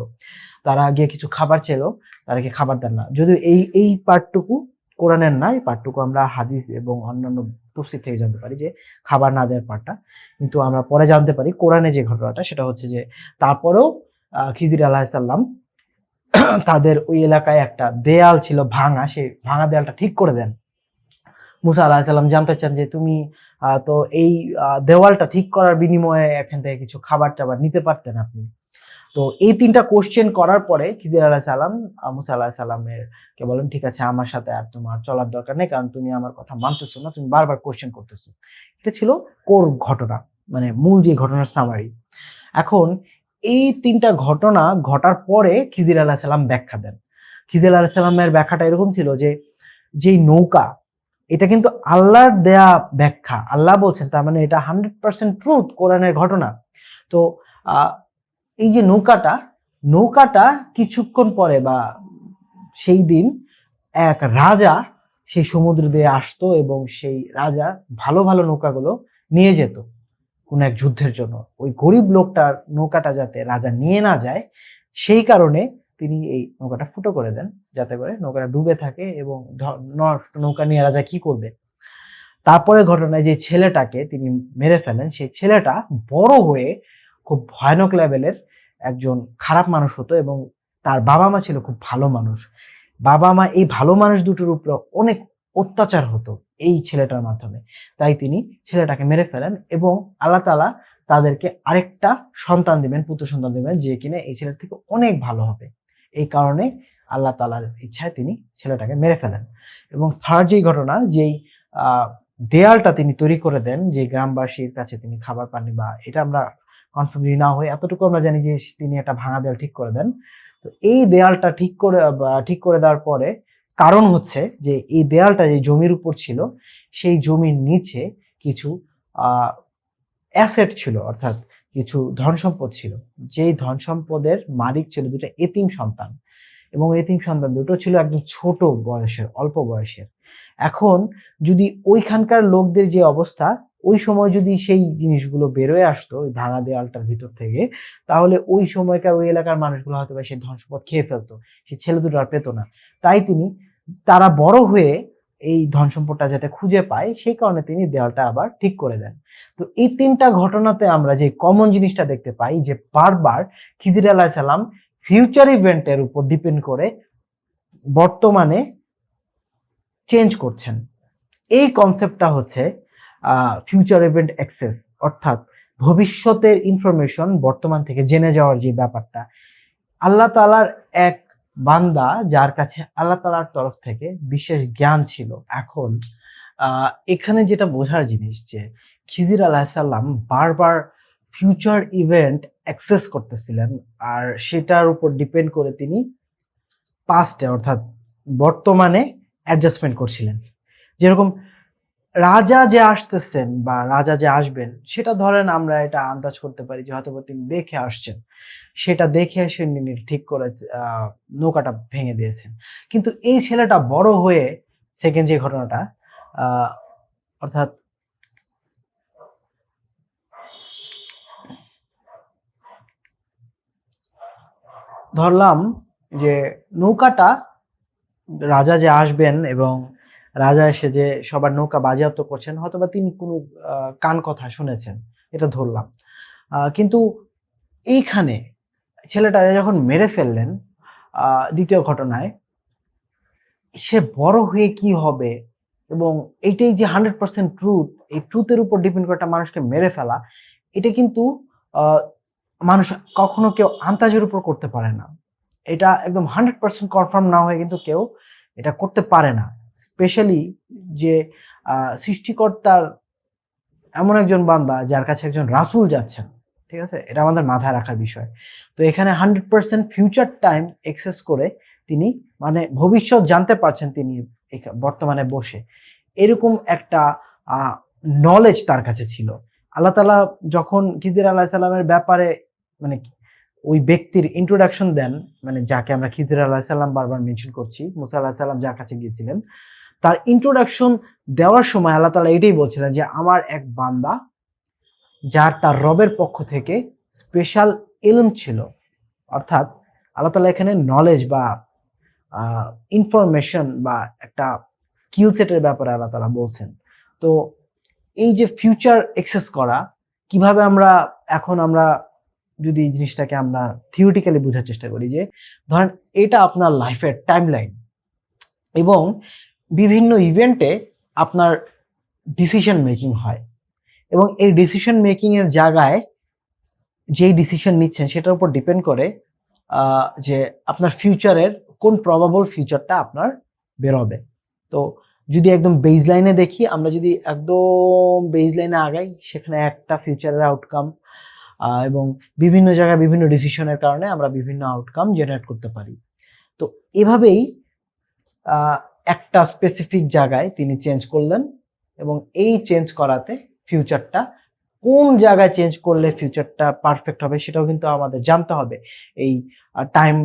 তারা গিয়ে কিছু খাবার চাইলেও তাদেরকে খাবার দেন না। যদিও এই পার্টটুকু কোরআনের না, এই পার্টটুকু আমরা হাদিস এবং অন্যান্য তফসির থেকে জানতে পারি যে খাবার না দেওয়ার পার্টটা। কিন্তু আমরা পরে জানতে পারি কোরআনে যে ঘটনাটা সেটা হচ্ছে যে তারপরেও খিজির আলাইহিসসালাম তাদের ওই এলাকায় একটা দেয়াল ছিল ভাঙা, সেই ভাঙা দেয়ালটা ঠিক করে দেন। মুসা আলাহিসাল্লাম জানতে চান যে তুমি তো এই দেওয়ালটা ঠিক করার বিনিময়ে এখান থেকে কিছু খাবার টাবার নিতে পারতেন আপনি। তো এই ৩টা কোশ্চেন করার পরে খিজির আলাইহিসসালাম মুসা আলাহিসাল্লামের কে বলেন, ঠিক আছে আমার সাথে আর তোমার চলার দরকার নেই, কারণ তুমি আমার কথা মানতেছো না, তুমি বারবার কোশ্চেন করতেছো। এটা ছিল কোর ঘটনা, মানে মূল যে ঘটনার সামারি। এখন এই ৩টা ঘটনা ঘটার পরে খিজির আলাইহিসসালাম ব্যাখ্যা দেন। খিজির আলাইহিসসালামের ব্যাখ্যাটা এরকম ছিল যে যেই নৌকা, এটা কিন্তু আল্লাহর দেয়া ব্যাখ্যা। আল্লাহ বলছেন, তার মানে এটা 100% ট্রুথ, কোরআনের ঘটনা। তো এই যে নৌকাটা কিছুক্ষণ পরে বা সেই দিন এক রাজা সেই সমুদ্র দিয়ে আসতো এবং সেই রাজা ভালো ভালো নৌকাগুলো নিয়ে যেত কোন এক যুদ্ধের জন্য। ওই গরিব লোকটার নৌকাটা যাতে রাজা নিয়ে না যায়, সেই কারণে তিনি এই নৌকাটা ফুটো করে দেন, যাতে করে নৌকাটা ডুবে থাকে এবং নৌকা নিয়ে রাজা কি করবে। তারপরে ঘটনায় যে ছেলেটাকে তিনি মেরে ফেলেন, সেই ছেলেটা বড় হয়ে খুব ভয়ানক লেভেলের একজন খারাপ মানুষ হতো এবং তার বাবা মা ছিল খুব ভালো মানুষ। বাবা মা এই ভালো মানুষ দুটোর উপর অনেক অত্যাচার হতো এই ছেলেটার মাধ্যমে। তাই তিনি ছেলেটাকে মেরে ফেলেন এবং আল্লাহ তাআলা তাদেরকে আরেকটা সন্তান দিবেন, পুত্র সন্তান দিবেন, যে কিনা এই ছেলের থেকে অনেক ভালো হবে। এই কারণে আল্লাহ তাআলার ইচ্ছায় তিনি ছেলেটাকে মেরে ফেলেন। এবং থার্ড যেই ঘটনা, যেই দেয়ালটা তিনি তৈরি করে দেন, যে গ্রামবাসীর কাছে তিনি খাবার পাননি, বা এটা আমরা কনফার্ম না হয়ে এতটুকু আমরা জানি যে তিনি একটা ভাঙা দেয়াল ঠিক করে দেন। তো এই দেয়ালটা ঠিক করে দেওয়ার পরে কারণ হচ্ছে যে এই দেয়ালটা যে জমির উপর ছিল, সেই জমির নিচে কিছু অ্যাসেট ছিল, অর্থাৎ কিছু ধন সম্পদ ছিল। যেই ধন সম্পদের মালিক ছিল দুটো এতিম সন্তান, এবং এতিম সন্তান দুটো ছিল একদম ছোট বয়সের, অল্প বয়সের। এখন যদি ওইখানকার লোকদের যে অবস্থা, ওই সময় যদি সেই জিনিসগুলো বেরোয় আসতো ওই ভাঙা দেওয়ালটার ভিতর থেকে, তাহলে ওই সময়কার ওই এলাকার মানুষগুলো হয়তো বা সেই ধন সম্পদ খেয়ে ফেলতো, সেই ছেলে দুটো আর পেতো না। তাই তারা বড় হয়ে এই ধন সম্পদটা যাতে খুঁজে পায়, সেই কারণে তিনি দেওয়ালটা আবার ঠিক করে দেন। তো এই ৩টা ঘটনাতে আমরা যে কমন জিনিসটা দেখতে পাই, যে বারবার খিজির আলাইহিসসালাম ফিউচার ইভেন্টের উপর ডিপেন্ড করে বর্তমানে চেঞ্জ করছেন। এই কনসেপ্টটা হচ্ছে ফিউচার ইভেন্ট অ্যাক্সেস, অর্থাৎ ভবিষ্যতের ইনফরমেশন বর্তমান থেকে জেনে যাওয়ার যে ব্যাপারটা। আল্লাহ তাআলার এক বান্দা যার কাছে আল্লাহ তাআলার তরফ থেকে বিশেষ জ্ঞান ছিল। এখন এখানে যেটা বোঝার জিনিস, যে খিজির আলাইহিসসালাম বারবার ফিউচার ইভেন্ট অ্যাক্সেস করতেছিলেন, আর সেটার উপর ডিপেন্ড করে তিনি পাস্টে অর্থাৎ বর্তমানে অ্যাডজাস্টমেন্ট করছিলেন। যেরকম রাজা যে আসতেছেন বা রাজা যে আসবেন, সেটা ধরেন আমরা এটা আন্দাজ করতে পারি যে হয়তো তিনি দেখে আসছেন, সেটা দেখে এসে তিনি ঠিক করে নৌকাটা ভেঙে দিয়েছেন। কিন্তু এই ছেলেটা বড় হয়ে সেকেন্ড যে ঘটনাটা, অর্থাৎ ধরলাম যে নৌকাটা, রাজা যে আসবেন এবং রাজা এসে যে সবার নৌকা বাজেয়াপ্ত করছেন, হয়তোবা তিনি কোনো কান কথা শুনেছেন, এটা ধরলাম। কিন্তু এইখানে ছেলেটা যখন মেরে ফেললেন দ্বিতীয় ঘটনায়, সে বড় হয়ে কি হবে, এবং এইটাই যে 100% ট্রুথ, এই ট্রুথের উপর ডিপেন্ড করে একটা মানুষকে মেরে ফেলা, এটা কিন্তু মানুষ কখনো কেউ আন্দাজের উপর করতে পারে না। এটা একদম 100% কনফার্ম না হয়ে কিন্তু কেউ এটা করতে পারে না। স্পেশালি যে সৃষ্টিকর্তার এমন একজন বান্দা যার কাছে একজন রাসূল যাচ্ছেন, ঠিক আছে? এটা আমাদের মাথায় রাখার বিষয়। তো এখানে 100% ফিউচার টাইম অ্যাক্সেস করে তিনি, মানে ভবিষ্যৎ জানতে পারছেন তিনি বর্তমানে বসে। এরকম একটা নলেজ তার কাছে ছিল। আল্লাহ তাআলা যখন খিজির আলাইহিসসালামের ব্যাপারে, মানে ওই ব্যক্তির ইন্ট্রোডাকশন দেন, মানে যাকে আমরা খিজির আলাইহিসসালাম বারবার মেনশন করছি, মুসা আলাইহিসসালাম যার কাছে গিয়েছিলেন, তার ইন্ট্রোডাকশন দেওয়ার সময় আল্লাহ তাআলা এটাই বলছিলেন যে আমার এক বান্দা যার তার রবের পক্ষ থেকে স্পেশাল ইলম ছিল। অর্থাৎ আল্লাহ তাআলা এখানে নলেজ বা ইনফরমেশন বা একটা স্কিল সেটের ব্যাপারে আল্লাহ তাআলা বলছেন। তো এই যে ফিউচার অ্যাক্সেস করা, কিভাবে আমরা যদি এই জিনিসটাকে আমরা থিওরিটিক্যালি বোঝার চেষ্টা করি যে ধরেন এটা আপনার লাইফের টাইমলাইন এবং বিভিন্ন ইভেন্টে আপনার ডিসিশন মেকিং হয় এবং এই ডিসিশন মেকিং এর জায়গায় যেই ডিসিশন নিচ্ছেন সেটার উপর ডিপেন্ড করে যে আপনার ফিউচারের কোন প্রবাবল ফিউচারটা আপনার বেরোবে। তো যদি একদম বেজ লাইনে দেখি, আমরা যদি একদম বেজ লাইনে আগাই, সেখানে একটা ফিউচারের আউটকাম এবং বিভিন্ন জায়গায় বিভিন্ন ডিসিশনের কারণে আমরা বিভিন্ন আউটকাম জেনারেট করতে পারি। তো এভাবেই একটা স্পেসিফিক জায়গায় তিনি চেঞ্জ করলেন এবং এই চেঞ্জ করাতে ফিউচারটা কোন জায়গায় চেঞ্জ করলে ফিউচারটা পারফেক্ট হবে সেটাও কিন্তু আমাদের জানতে হবে এই টাইম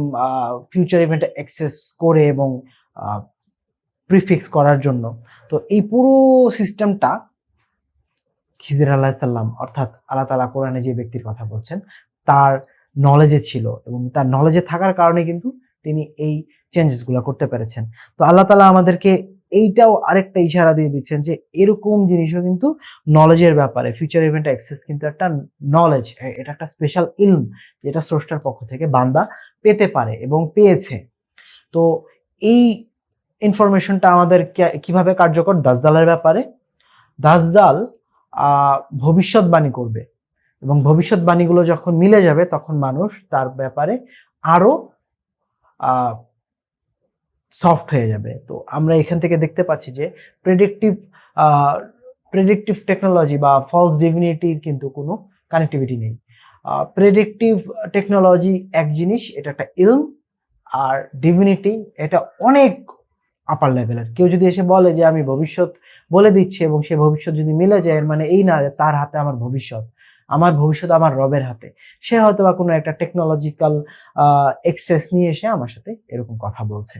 ফিউচার ইভেন্টে অ্যাক্সেস করে এবং প্রিফিক্স করার জন্য। তো এই পুরো সিস্টেমটা খিজির আলাইহিস সালাম অর্থাৎ আল্লাহ তাআলা কোরআনে যে ব্যক্তির কথা বলছেন তার নলেজে ছিল এবং তার নলেজে থাকার কারণে কিন্তু তিনি এই চেঞ্জেসগুলো করতে পেরেছেন। তো আল্লাহ তাআলা আমাদেরকে এইটাও আরেকটা ইশারা দিয়ে দিচ্ছেন যে এরকম জিনিসও কিন্তু নলেজের ব্যাপারে ফিউচার ইভেন্ট অ্যাক্সেস কিন্তু একটা নলেজ, এটা একটা স্পেশাল ইলম যেটা স্রষ্টার পক্ষ থেকে বান্দা পেতে পারে এবং পেয়েছে। তো এই ইনফরমেশনটা আমাদের কিভাবে কার্যকর? দাজ্জালের ব্যাপারে। দাজ্জাল ভবিষ্যৎবাণী করবে এবং ভবিষ্যৎবাণীগুলো যখন মিলে যাবে তখন মানুষ তার ব্যাপারে আরো সফট হয়ে যাবে। তো আমরা এখান থেকে দেখতে পাচ্ছি যে প্রেডিক্টিভ টেকনোলজি বা ফলস ডিভিনিটির কিন্তু কোনো কানেক্টিভিটি নেই। প্রেডিক্টিভ টেকনোলজি এক জিনিস, এটা একটা ইলম, আর ডিভিনিটি এটা অনেক আপার লেভেলের। কেউ যদি এসে বলে যে আমি ভবিষ্যৎ বলে দিচ্ছি এবং সে ভবিষ্যৎ যদি মিলে যায়, এর মানে এই না তার হাতে আমার ভবিষ্যৎ আমার রবের হাতে। সে হয়তো বা কোনো একটা টেকনোলজিক্যাল এক্সেস নিয়ে এসে আমার সাথে এরকম কথা বলছে।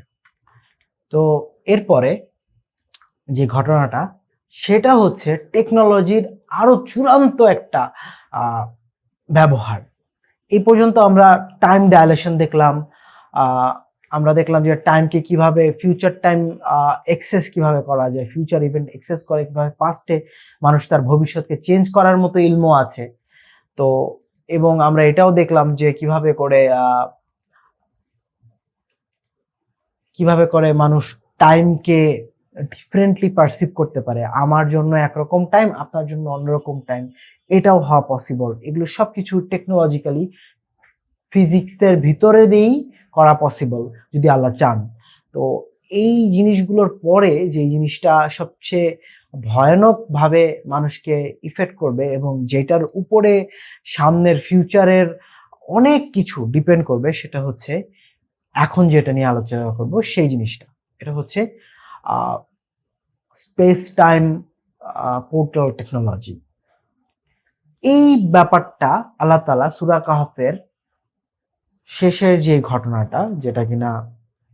তো এরপরে যে ঘটনাটা সেটা হচ্ছে টেকনোলজির আরো চূড়ান্ত একটা ব্যবহার। এই পর্যন্ত আমরা টাইম ডাইলেশন দেখলাম, আমরা দেখলাম যে টাইমকে কিভাবে ফিউচার টাইম এক্সেস কিভাবে করা যায়, ফিউচার ইভেন্ট এক্সেস করে কিভাবে পাস্টে মানুষ তার ভবিষ্যৎকে চেঞ্জ করার মতো ইলমও আছে। তো এবং আমরা এটাও দেখলাম যে কিভাবে করে মানুষ টাইমকে ডিফারেন্টলি পারসিভ করতে পারে। আমার জন্য একরকম টাইম, আপনার জন্য অন্যরকম টাইম, এটাও হওয়া পসিবল। এগুলো সবকিছু টেকনোলজিক্যালি ফিজিক্সের ভিতরে দিয়েই করা পসিবল যদি আল্লাহ চান। তো এই জিনিসগুলোর পরে যে জিনিসটা সবচেয়ে ভয়ানকভাবে মানুষকে ইফেক্ট করবে এবং যেটার উপরে সামনের ফিউচারের অনেক কিছু ডিপেন্ড করবে, সেটা হচ্ছে এখন যেটা নিয়ে আলোচনা করব সেই জিনিসটা। এটা হচ্ছে স্পেস টাইম পোর্টাল টেকনোলজি। এই ব্যাপারটা আল্লাহ তাআলা সূরা কাহফের শেষের যে ঘটনাটা, যেটা কিনা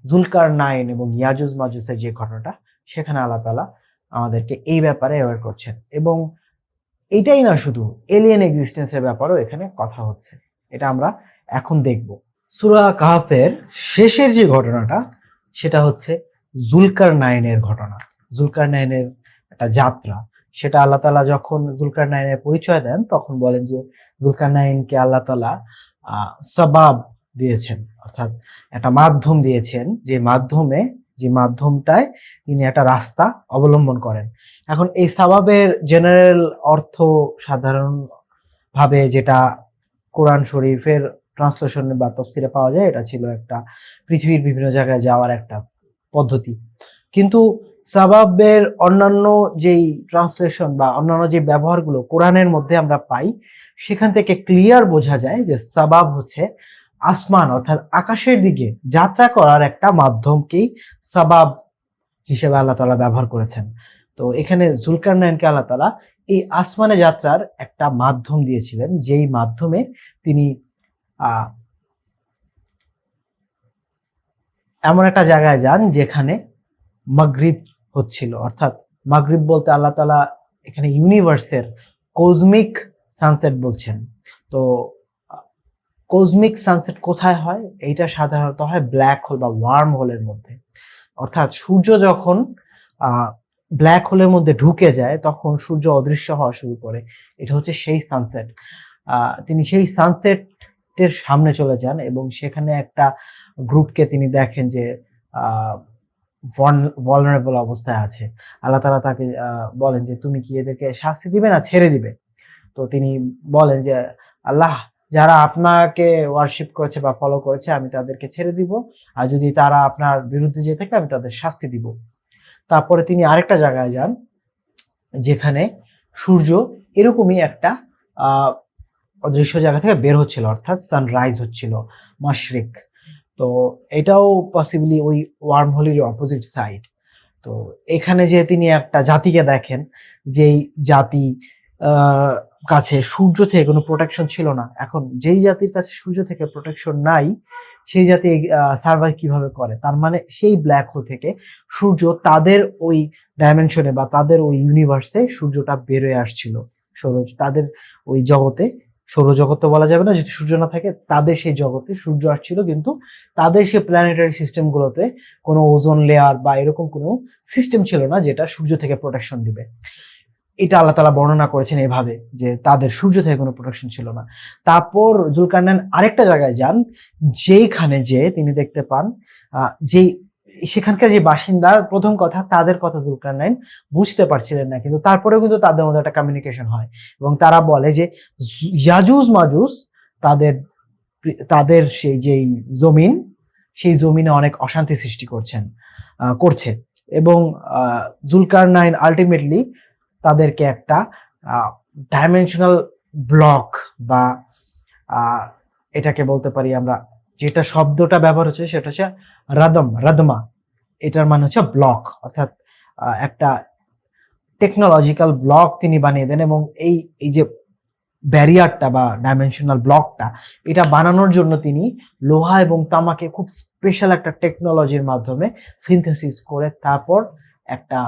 যুলকারনাইন এবং ইয়াজুজ মাজুজের যে ঘটনাটা, সেখানে আল্লাহ তাআলা আমাদেরকে এই ব্যাপারে অ্যাওয়্যার করছেন এবং এটাই না, শুধু এলিয়েন এক্সিস্টেন্সের ব্যাপারেও এখানে কথা হচ্ছে। এটা আমরা এখন দেখব। সূরা কাহফের শেষের যে ঘটনাটা সেটা হচ্ছে যুলকারনাইনের ঘটনা। যুলকারনাইনের একটা যাত্রা, সেটা আল্লাহ তাআলা যখন যুলকারনাইনের পরিচয় দেন তখন বলেন যে যুলকারনাইনকে আল্লাহ তাআলা সাবাব দিয়েছেন, অর্থাৎ একটা মাধ্যম দিয়েছেন, যে মাধ্যমটায় তিনি একটা রাস্তা অবলম্বন করেন। এখন এই সাবাবের জেনারেল অর্থ সাধারণভাবে যেটা কোরআন শরীফের ট্রান্সলেশন বা তাফসিরে পাওয়া যায়, এটা ছিল একটা পৃথিবীর বিভিন্ন জায়গায় যাওয়ার একটা পদ্ধতি। কিন্তু সাবাবের অন্যান্য যেই ট্রান্সলেশন বা অন্যান্য যে ব্যবহারগুলো কোরআনের মধ্যে আমরা পাই, সেখান থেকে ক্লিয়ার বোঝা যায় যে সাবাব হচ্ছে আসমান অর্থাৎ আকাশের দিকে যাত্রা করার একটা মাধ্যমকেই সাবাব হিসেবে আল্লাহ তাআলা ব্যবহার করেছেন। তো এখানে যুলকারনাইনকে আল্লাহ তাআলা এই আসমানে যাত্রার একটা মাধ্যম দিয়েছিলেন, যেই মাধ্যমে তিনি এমন একটা জায়গায় যান যেখানে মাগরিব হচ্ছিল, অর্থাৎ মাগরিব বলতে আল্লাহ তাআলা এখানে ইউনিভার্সের কসমিক সানসেট বলছেন। তো কসমিক সানসেট কোথায় হয়? এইটা সাধারণত হয় ব্ল্যাক হোল বা ওয়ার্ম হোলের মধ্যে। অর্থাৎ সূর্য যখন ব্ল্যাক হোলের মধ্যে ঢুকে যায় তখন সূর্য অদৃশ্য হওয়া শুরু করে। এটা হচ্ছে সেই সানসেট। তিনি সেই সানসেটের সামনে চলে যান এবং সেখানে একটা গ্রুপকে তিনি দেখেন যে vulnerable অবস্থায় আছে। আল্লাহ তাআলা তাকে বলেন যে, "তুমি কি এদেরকে শাস্তি দিবে না ছেড়ে দিবে?" তো তিনি বলেন যে, "আল্লাহ, যারা আপনাকে ওয়ারশিপ করেছে বা ফলো করেছে আমি তাদেরকে ছেড়ে দিব। আর যদি তারা আপনার বিরুদ্ধে যেয়ে থাকে আমি তাদের শাস্তি দিব।" তারপরে তিনি আরেকটা জায়গায় যান যেখানে সূর্য এরকমই একটা আ অদৃশ্য জায়গা থেকে বের হচ্ছিল, অর্থাৎ সানরাইজ হচ্ছিল, মাশরিক। তো এটাও পসিবলি ওই ওয়ার্ম হোলেরই অপোজিট সাইড। তো এখানে যে তিনি একটা জাতিকে দেখেন, যেই জাতি আ কাছে সূর্য থেকে কোনো প্রোটেকশন ছিল না। এখন যেই জাতির কাছে সূর্য থেকে প্রোটেকশন নাই, সেই জাতি সারভাইভ কিভাবে করে? তার মানে সেই ব্ল্যাক হোল থেকে সূর্য তাদের ওই ডাইমেনশনে বা তাদের ওই ইউনিভার্সে সূর্যটা বের হয়ে আসছিল। তাদের ওই জগতে, সৌরজগৎ তো বলা যাবে না যদি সূর্য না থাকে, তাদের সেই জগতে সূর্য আসছিল, কিন্তু তাদের সেই প্ল্যানেটারি সিস্টেম গুলোতে কোনো ওজোন লেয়ার বা এরকম কোনো সিস্টেম ছিল না যেটা সূর্য থেকে প্রোটেকশন দিবে। এটা আল্লাহ তাআলা বর্ণনা করেছেন এভাবে যে তাদের সূর্য থেকে কোনো প্রোটেকশন ছিল না। তারপর যুলকারনাইন আরেকটা জায়গায় যান, যেইখানে যেয়ে তিনি দেখতে পান যেই সেখানকার যে বাসিন্দা, প্রথম কথা তাদের কথা যুলকারনাইন বুঝতে পারছিলেন না, কিন্তু তারপরেও কিন্তু তাদের মধ্যে একটা কমিউনিকেশন হয় এবং তারা বলে যে ইয়াজুজ মাজুজ তাদের তাদের সেই যেই জমিন, সেই জমিনে অনেক অশান্তি সৃষ্টি করছে এবং যুলকারনাইন আলটিমেটলি তাদেরকে একটা ডাইমেনশনাল ব্লক বা এটাকে বলতে পারি আমরা, যেটা শব্দটা ব্যবহার হচ্ছে সেটা হচ্ছে রাদমা। এটার মানে হচ্ছে ব্লক, অর্থাৎ একটা টেকনোলজিক্যাল ব্লক তিনি বানিয়ে দেন এবং এই যে ব্যারিয়ারটা বা ডাইমেনশনাল ব্লকটা, এটা বানানোর জন্য তিনি লোহা এবং তামাকে খুব স্পেশাল একটা টেকনোলজির মাধ্যমে সিনথেসিস করে তারপর একটা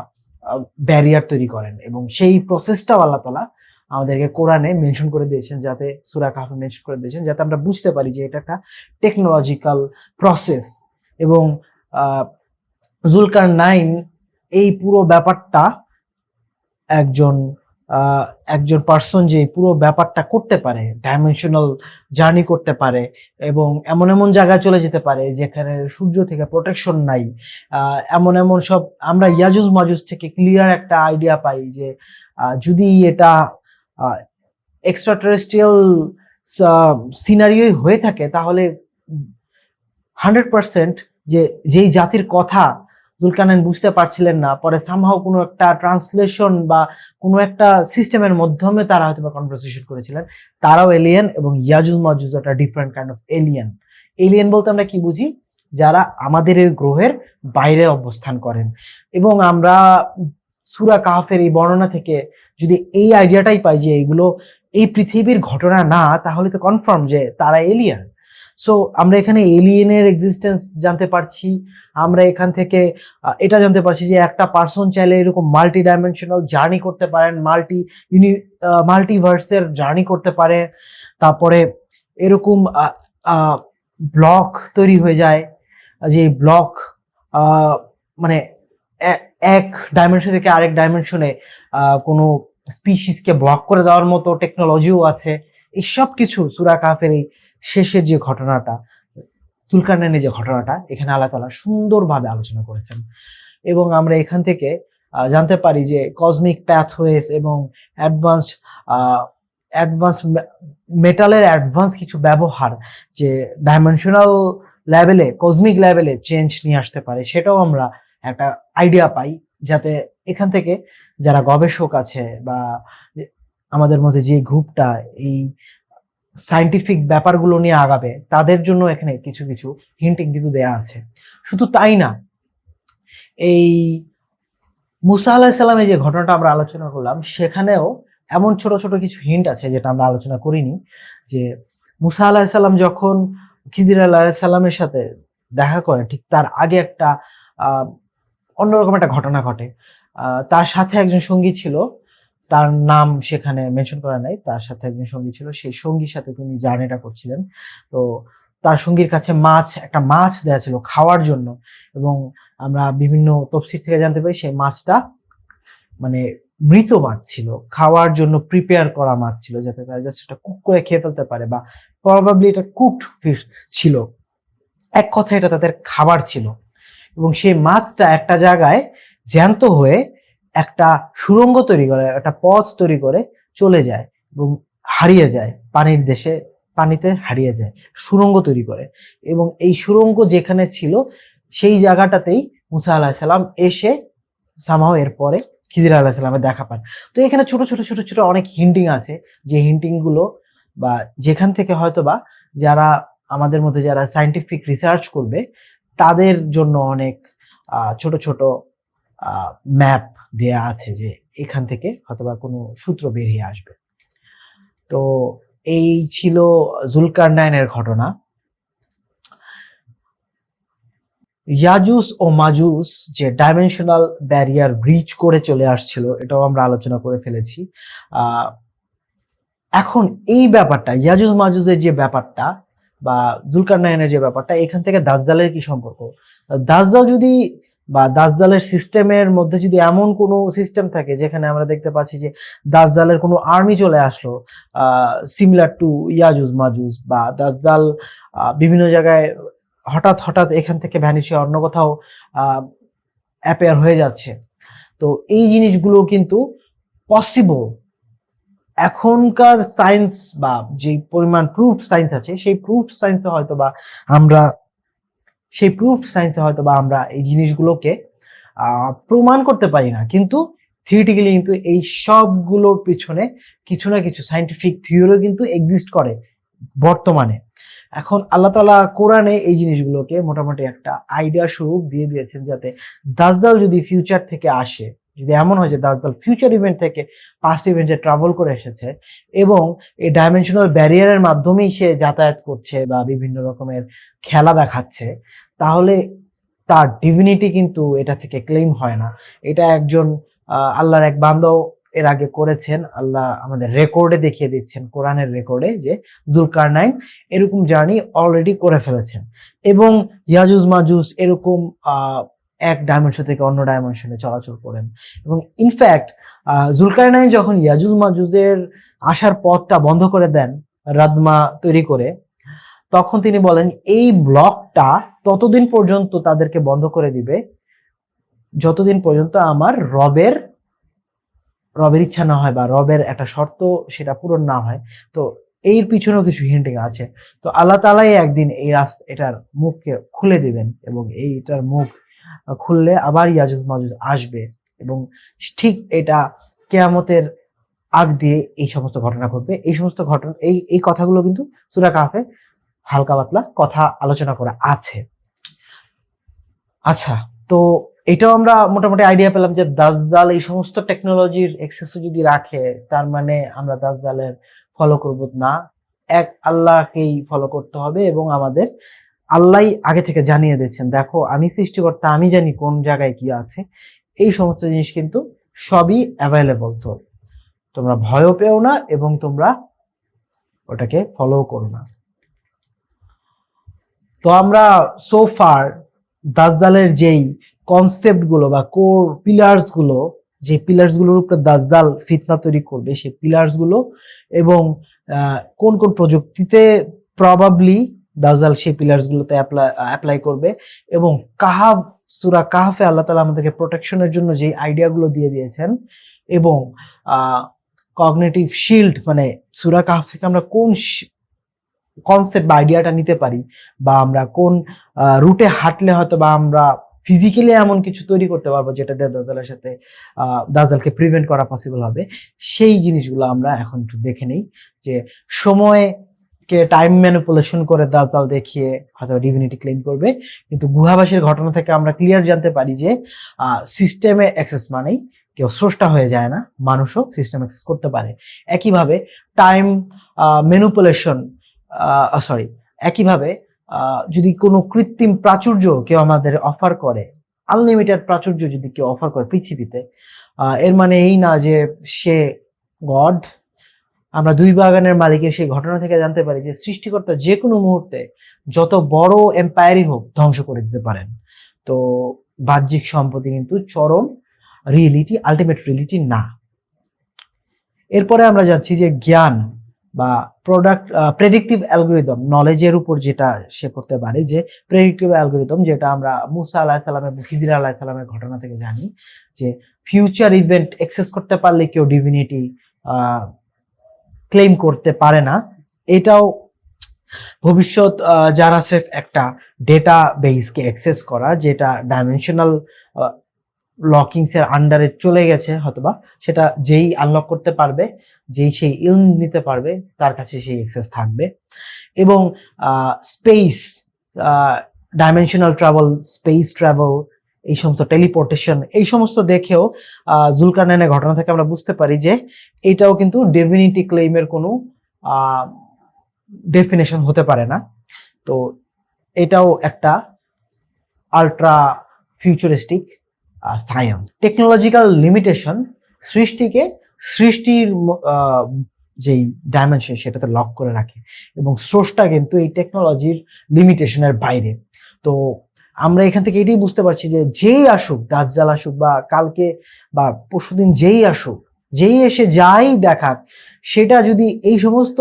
ব্যারিয়ার তৈরি করেন এবং সেই প্রসেসটাও আল্লাহ তাআলা আমাদেরকে কোরআনে মেনশন করে দিয়েছেন, যাতে সূরা কাহফে মেনশন করে দিয়েছেন, যাতে আমরা বুঝতে পারি যে এটা একটা টেকনোলজিক্যাল প্রসেস। এবং যুলকারনাইন এই পুরো ব্যাপারটা একজন একজন পার্সন যে পুরো ব্যাপারটা করতে পারে, ডাইমেনশনাল জার্নি করতে পারে এবং এমন এমন জায়গায় চলে যেতে পারে যেখানে সূর্য থেকে প্রোটেকশন নাই, এমন সব আমরা ইয়াজুজ মাজুজ থেকে ক্লিয়ার একটা আইডিয়া পাই যে যদি এটা এক্সট্রা টেরেস্ট্রিয়াল সিনারিওই হয়ে থাকে তাহলে 100% যেই জাতির কথা যুলকারনাইন বুঝতে পারছিলেন না, পরে সামহাও কোনো একটা ট্রান্সলেশন বা কোনো একটা সিস্টেমের মাধ্যমে তারা হয়তো বা কনভারসেশন করেছিলেন, তারাও এলিয়েন এবং ইয়াজুজ মাজুজ একটা different kind of alien. Alien বলতে আমরা কি বুঝি? যারা আমাদের এই গ্রহের বাইরে অবস্থান করেন। এবং আমরা সূরা কাহফের এই বর্ণনা থেকে যদি এই আইডিয়াটাই পাই যে এগুলো এই পৃথিবীর ঘটনা না, তাহলে তো কনফার্ম যে তারা এলিয়েন। সো আমরা এখানে এলিয়েনের এক্সিস্টেন্স জানতে পারছি, আমরা এখান থেকে এটা জানতে পারছি যে একটা পার্সন চাইলে এরকম মাল্টি ডাইমেনশনাল জার্নি করতে পারেন, মাল্টিভার্সের জার্নি করতে পারে, তারপরে এরকম ব্লক তৈরি হয়ে যায়, যে ব্লক মানে এক ডাইমেনশন থেকে আরেক ডাইমেনশনে কোনো স্পিসিসকে ব্লক করে দেওয়ার মতো টেকনোলজিও আছে। এই সব কিছু সূরা কাহফের এই শেষের যে ঘটনাটা, যুলকারনাইনের যে ঘটনাটা, এখানে আল্লাহ তাআলা সুন্দরভাবে আলোচনা করেছেন এবং আমরা এখান থেকে জানতে পারি যে কসমিক প্যাথওয়েস এবং অ্যাডভান্স মেটালের অ্যাডভান্স কিছু ব্যবহার যে ডাইমেনশনাল লেভেলে, কসমিক লেভেলে চেঞ্জ নিয়ে আসতে পারে, সেটাও আমরা একটা আইডিয়া পাই, যাতে এখান থেকে যারা গবেষক আছে বা আমাদের মধ্যে যে গ্রুপটা এই সায়েন্টিফিক ব্যাপারগুলো নিয়ে আগাবে, তাদের জন্য এখানে কিছু কিছু হিন্টিং কিন্তু দেয়া আছে। শুধু তাই না, এই মুসা আলাইহিস সালামের যে ঘটনাটা আমরা আলোচনা করলাম, সেখানেও এমন ছোট ছোট কিছু হিন্ট আছে যেটা আমরা আলোচনা করিনি। যে মুসা আলাইহিস সালাম যখন খিজির আলাইহিস সালামের সাথে দেখা করেন, ঠিক তার আগে একটা অন্যরকম একটা ঘটনা ঘটে। তার সাথে একজন সঙ্গী ছিল, তার নাম সেখানে মেনশন করা নাই। তার সাথে একজন সঙ্গী ছিল, সেই সঙ্গীর সাথে তিনি জার্নিটা করছিলেন। তো তার সঙ্গীর কাছে একটা মাছ দেয়া ছিল খাওয়ার জন্য, এবং আমরা বিভিন্ন তফসির থেকে জানতে পারি সেই মাছটা মানে মৃত মাছ ছিল, খাওয়ার জন্য প্রিপেয়ার করা মাছ ছিল, যাতে তারা জাস্ট এটা কুক করে খেয়ে ফেলতে পারে, বা প্রবাবলি এটা কুকড ফিশ ছিল। এক কথায় এটা তাদের খাবার ছিল। এবং সেই মাছটা একটা জায়গায় জ্যান্ত হয়ে একটা সুড়ঙ্গ তৈরি করে, একটা পথ তৈরি করে চলে যায় এবং হারিয়ে যায় পানির দেশে, পানিতে হারিয়ে যায়, সুড়ঙ্গ তৈরি করে। এবং এই সুড়ঙ্গ যেখানে ছিল সেই জায়গাটাতেই মুসা আলাহিসাল্লাম এসে সামাও এরপরে খিজির আলাহিসাল্লামের দেখা পান। তো এখানে ছোট ছোট ছোট ছোট অনেক হিন্টিং আছে, যে হিন্টিং গুলো বা যেখান থেকে হয়তো বা যারা আমাদের মধ্যে যারা সায়েন্টিফিক রিসার্চ করবে তাদের জন্য অনেক ছোট ছোট ম্যাপ দেয়া আছে, যে এখান থেকে হয়তোবা কোনো সূত্র বেরিয়ে আসবে। তো এই ছিল জুলকারনাইনের ঘটনা। ইয়াজুস ও মাজুস যে ডাইমেনশনাল ব্যারিয়ার ব্রিচ করে চলে আসছিল, এটাও আমরা আলোচনা করে ফেলেছি। এখন এই ব্যাপারটা, ইয়াজুজ মাজুজের যে ব্যাপারটা বা জুলকারনাইনের যে ব্যাপারটা, এখান থেকে দাজ্জালের কি সম্পর্ক? দাজ্জাল যদি বা দাজ্জালের সিস্টেমের মধ্যে যদি এমন কোনো সিস্টেম থাকে যেখানে আমরা দেখতে পাচ্ছি যে দাজ্জালের কোনো আর্মি চলে আসলো সিমিলার টু ইয়াজুজ মাজুজ, বা দাজ্জাল বিভিন্ন জায়গায় হঠাৎ হঠাৎ এখান থেকে ভ্যানিশ হয়ে অন্য কোথাও অ্যাপেয়ার হয়ে যাচ্ছে, তো এই জিনিসগুলো কিন্তু পসিবল। এখনকার সায়েন্স বা যে পরিমাণ প্রুফ সায়েন্স আছে, সেই প্রুফ সায়েন্সে হয়তো বা আমরা এই জিনিসগুলোকে প্রমাণ করতে পারি না, কিন্তু থিওরিটিক্যালি কিন্তু এই সবগুলোর পিছনে কিছু না কিছু সায়েন্টিফিক থিওরি কিন্তু এক্সিস্ট করে বর্তমানে। এখন আল্লাহ তাআলা কোরআনে এই জিনিসগুলোকে মোটামুটি একটা আইডিয়া স্বরূপ দিয়ে দিয়েছেন, যাতে দাজ্জাল যদি ফিউচার থেকে আসে, যদি এমন হয় যে দাজ্জাল ফিউচার ইভেন্ট থেকে পাস্ট ইভেন্টে ট্রাভেল করে এসেছে এবং এই ডাইমেনশনাল ব্যারিয়ারের মাধ্যমেই সে যাতায়াত করছে বা বিভিন্ন রকমের খেলা দেখাচ্ছে, তাহলে তার ডিভিনিটি কিন্তু এটা থেকে ক্লেম হয় না। এটা একজন আল্লাহর এক বান্দা এর আগে করেছেন, আল্লাহ আমাদের রেকর্ডে দেখিয়ে দিচ্ছেন, কোরআনের রেকর্ডে, যে জুলকারনাইন এরকম জার্নি অলরেডি করে ফেলেছেন, এবং ইয়াজুজ মাজুজ এরকম এক ডাইমেনশন থেকে অন্য ডাইমেনশনে চলাচল করেন। এবং ইনফ্যাক্ট জুলকারনাইন যখন ইয়াজুজ মাজুজের আসার পথটা বন্ধ করে দেন রাদমা তৈরি করে, তখন তিনি বলেন এই ব্লকটা ততদিন পর্যন্ত তাদেরকে বন্ধ করে দিবে যতদিন পর্যন্ত আমার রবের ইচ্ছা না হয়, বা রবের একটা শর্ত সেটা পূরণ না হয়। তো এর পিছনেও কিছু হিন্টিং আছে। তো আল্লাহ তাআলাই একদিন এটার মুখকে খুলে দিবেন, এবং এইটার মুখ খুললে আবার ইয়াজুজ মাজুজ আসবে, এবং ঠিক এটা কিয়ামতের আগ দিয়ে এই সমস্ত ঘটনা ঘটবে। এই সমস্ত ঘটনা, এই কথাগুলো কিন্তু সূরা কাহফে হালকা পাতলা কথা আলোচনা করা আছে। আচ্ছা, তো এটাও আমরা মোটামুটি আইডিয়া পেলাম যে দাজ্জাল এই সমস্ত টেকনোলজির এক্সেস যদি রাখে, তার মানে আমরা দাজ্জালের ফলো করব না, এক আল্লাহকেই ফলো করতে হবে। এবং আমাদের আল্লাহই আগে থেকে জানিয়ে দিয়েছেন, দেখো আমি সৃষ্টিকর্তা, আমি জানি কোন জায়গায় কি আছে। এই সমস্ত জিনিস কিন্তু সবই অ্যাভেলেবল, তো তোমরা ভয়ও পেও না এবং তোমরা ওটাকে ফলো করো না। তো আমরা সো ফার দাজ্জালের যেই কনসেপ্ট গুলো বা কোর পিলার্স গুলো, যে পিলার্স গুলোর উপরে দাজ্জাল ফিতনা তৈরি করবে, সেই পিলার্স গুলো এবং কোন কোন প্রযুক্তিতে প্রবাবলি দাজ্জাল সেই পিলার্স গুলোতে অ্যাপ্লাই করবে, এবং সূরা কাহফে আল্লাহ তাআলা আমাদেরকে প্রোটেকশনের জন্য যে আইডিয়া গুলো দিয়ে দিয়েছেন, এবং কগনিটিভ শিল্ড মানে সূরা কাহফ থেকে আমরা কোন কনসেপ্ট বা আইডিয়াটা নিতে পারি, বা আমরা কোন রুটে হাঁটলে হয়তো বা আমরা ফিজিক্যালি এমন কিছু তৈরি করতে পারবো যেটা দিয়ে দাজ্জালকে প্রিভেন্ট করা পসিবল হবে, সেই জিনিসগুলো আমরা এখন একটু দেখে নেই। যে সময়কে টাইম ম্যানিপুলেশন করে দাজ্জাল দেখিয়ে হয়তো ডিভিনিটি ক্লেম করবে, কিন্তু গুহাবাসীর ঘটনা থেকে আমরা ক্লিয়ার জানতে পারি যে সিস্টেমে অ্যাক্সেস মানেই কেউ স্রষ্টা হয়ে যায় না, মানুষও সিস্টেম অ্যাক্সেস করতে পারে। একইভাবে টাইম ম্যানিপুলেশন একইভাবে যদি কোনো কৃত্রিম প্রাচুর্য কেউ আমাদের অফার করে, আনলিমিটেড প্রাচুর্য যদি কেউ অফার করে পৃথিবীতে, এর মানে এই না যে সে গড। আমরা দুই বাগানের মালিকের সেই ঘটনা থেকে জানতে পারি যে সৃষ্টিকর্তা যে কোনো মুহূর্তে যত বড় এম্পায়ারই হোক ধ্বংস করে দিতে পারেন। তো বাহ্যিক সম্পত্তি কিন্তু চরম রিয়েলিটি, আলটিমেট রিয়েলিটি না। এরপরে আমরা যাচ্ছি যে জ্ঞান বা প্রেডিক্টিভ অ্যালগোরিদম, নলেজের উপর যেটা সে করতে পারে, যে প্রেডিক্টিভ অ্যালগোরিদম যেটা আমরা মুসা আলাহিসাল্লাম এবং খিজির আলাহিসাল্লামের ঘটনা থেকে জানি, যে ফিউচার ইভেন্ট অ্যাক্সেস করতে পারলে কেউ ডিভিনিটি ক্লেম করতে পারে না। এটাও ভবিষ্যৎ যারা স্রেফ একটা ডেটা বেসকে অ্যাক্সেস করা, যেটা ডাইমেনশনাল লকিংস এর আন্ডারে চলে গেছে, হয়তোবা সেটা যেই আনলক করতে পারবে, যেই সেই ইলম নিতে পারবে, তার কাছে সেই অ্যাক্সেস থাকবে। এবং space, dimensional travel, space travel, এই সমস্ত টেলিপোর্টেশন, এই সমস্ত দেখেও জুলকারনাইনের ঘটনা থেকে আমরা বুঝতে পারি যে এটাও কিন্তু ডিভিনিটি ক্লেইমের কোনো ডেফিনেশন হতে পারে না। তো এটাও একটা ultra futuristic science. Technological limitation সৃষ্টির যেই ডাইমেনশন সেটাতে লক করে রাখে, এবং স্রষ্টা কিন্তু এই টেকনোলজির লিমিটেশনের বাইরে। তো আমরা এখান থেকে এটাই বুঝতে পারছি যে যেই আসুক, দাজ্জাল আসুক বা কালকে বা পরশুদিন যেই আসুক, যেই এসে যাই দেখাক, সেটা যদি এই সমস্ত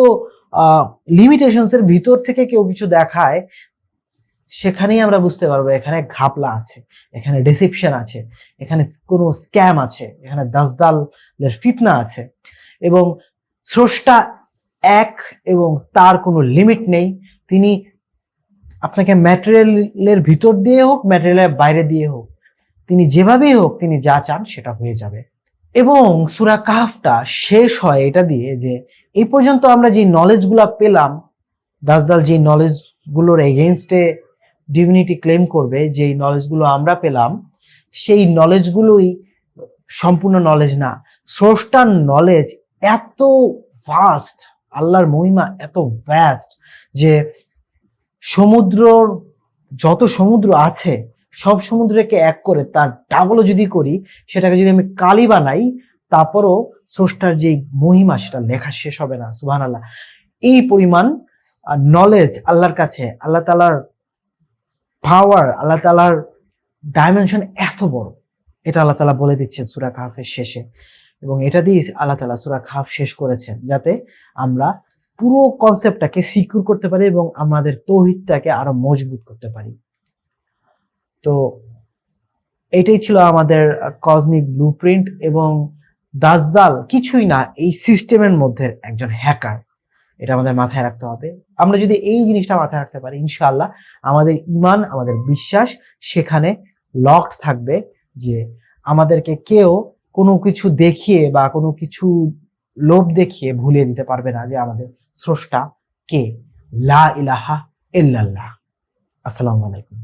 লিমিটেশনস এর ভিতর থেকে কেউ কিছু দেখায়, সেখানেই আমরা বুঝতে পারবো এখানে ঘাপলা আছে, এখানে ডিসেপশন আছে, এখানে কোনো স্ক্যাম আছে, এখানে দাজ্জালের ফিতনা আছে। এবং স্রষ্টা এক এবং তার কোনো লিমিট নেই। তিনি আপনাকে ম্যাটেরিয়ালের ভিতর দিয়ে হোক, ম্যাটেরিয়ালের বাইরে দিয়ে হোক, তিনি যেভাবেই হোক, তিনি যা চান সেটা হয়ে যাবে। এবং সূরা কাহফটা শেষ হয় এটা দিয়ে যে এই পর্যন্ত আমরা যে নলেজগুলো পেলাম, দাজ্জাল যে নলেজগুলোর এগেইনস্টে ডিভিনিটি ক্লেম করবে, যেই নলেজগুলো আমরা পেলাম, সেই নলেজগুলোই সম্পূর্ণ নলেজ না। স্রষ্টার নলেজ এত ভাস্ট, আল্লাহর মহিমা এত ভ্যাস্ট যে সমুদ্রর যত সমুদ্র আছে সব সমুদ্রকে এক করে তার ডাবলও যদি করি, সেটাকে যদি আমি কালি বানাই, তারপরও স্রষ্টার যে মহিমা সেটা লেখা শেষ হবে না। সুবহানাল্লাহ। এই পরিমাণ নলেজ আল্লাহর কাছে, আল্লাহ তাআলার পাওয়ার, আল্লাহ তাআলার ডাইমেনশন এত বড়, এটা আল্লাহ তাআলা বলে দিচ্ছেন সূরা কাহফের শেষে। এবং এটা দিয়ে আল্লাহ তাআলা সূরা কাহফ শেষ করেছেন যাতে আমরা পুরো কনসেপ্টটাকে সিকিউর করতে পারি এবং আমাদের তৌহিদটাকে আরো মজবুত করতে পারি। তো এটাই ছিল আমাদের কসমিক ব্লুপ্রিন্ট। এবং দাজ্জাল কিছুই না, এই সিস্টেমের মধ্যে একজন হ্যাকার, এটা আমাদের মাথায় রাখতে হবে। আমরা যদি এই জিনিসটা মাথায় রাখতে পারি, ইনশাআল্লাহ আমাদের ঈমান, আমাদের বিশ্বাস সেখানে লকড থাকবে, যে আমাদেরকে কেউ কোনো কিছু দেখিয়ে বা কোনো কিছু লোভ দেখিয়ে ভুলিয়ে দিতে পারবে না যে আমাদের স্রষ্টা কে। লা ইলাহা ইল্লাল্লাহ। আসসালামু আলাইকুম।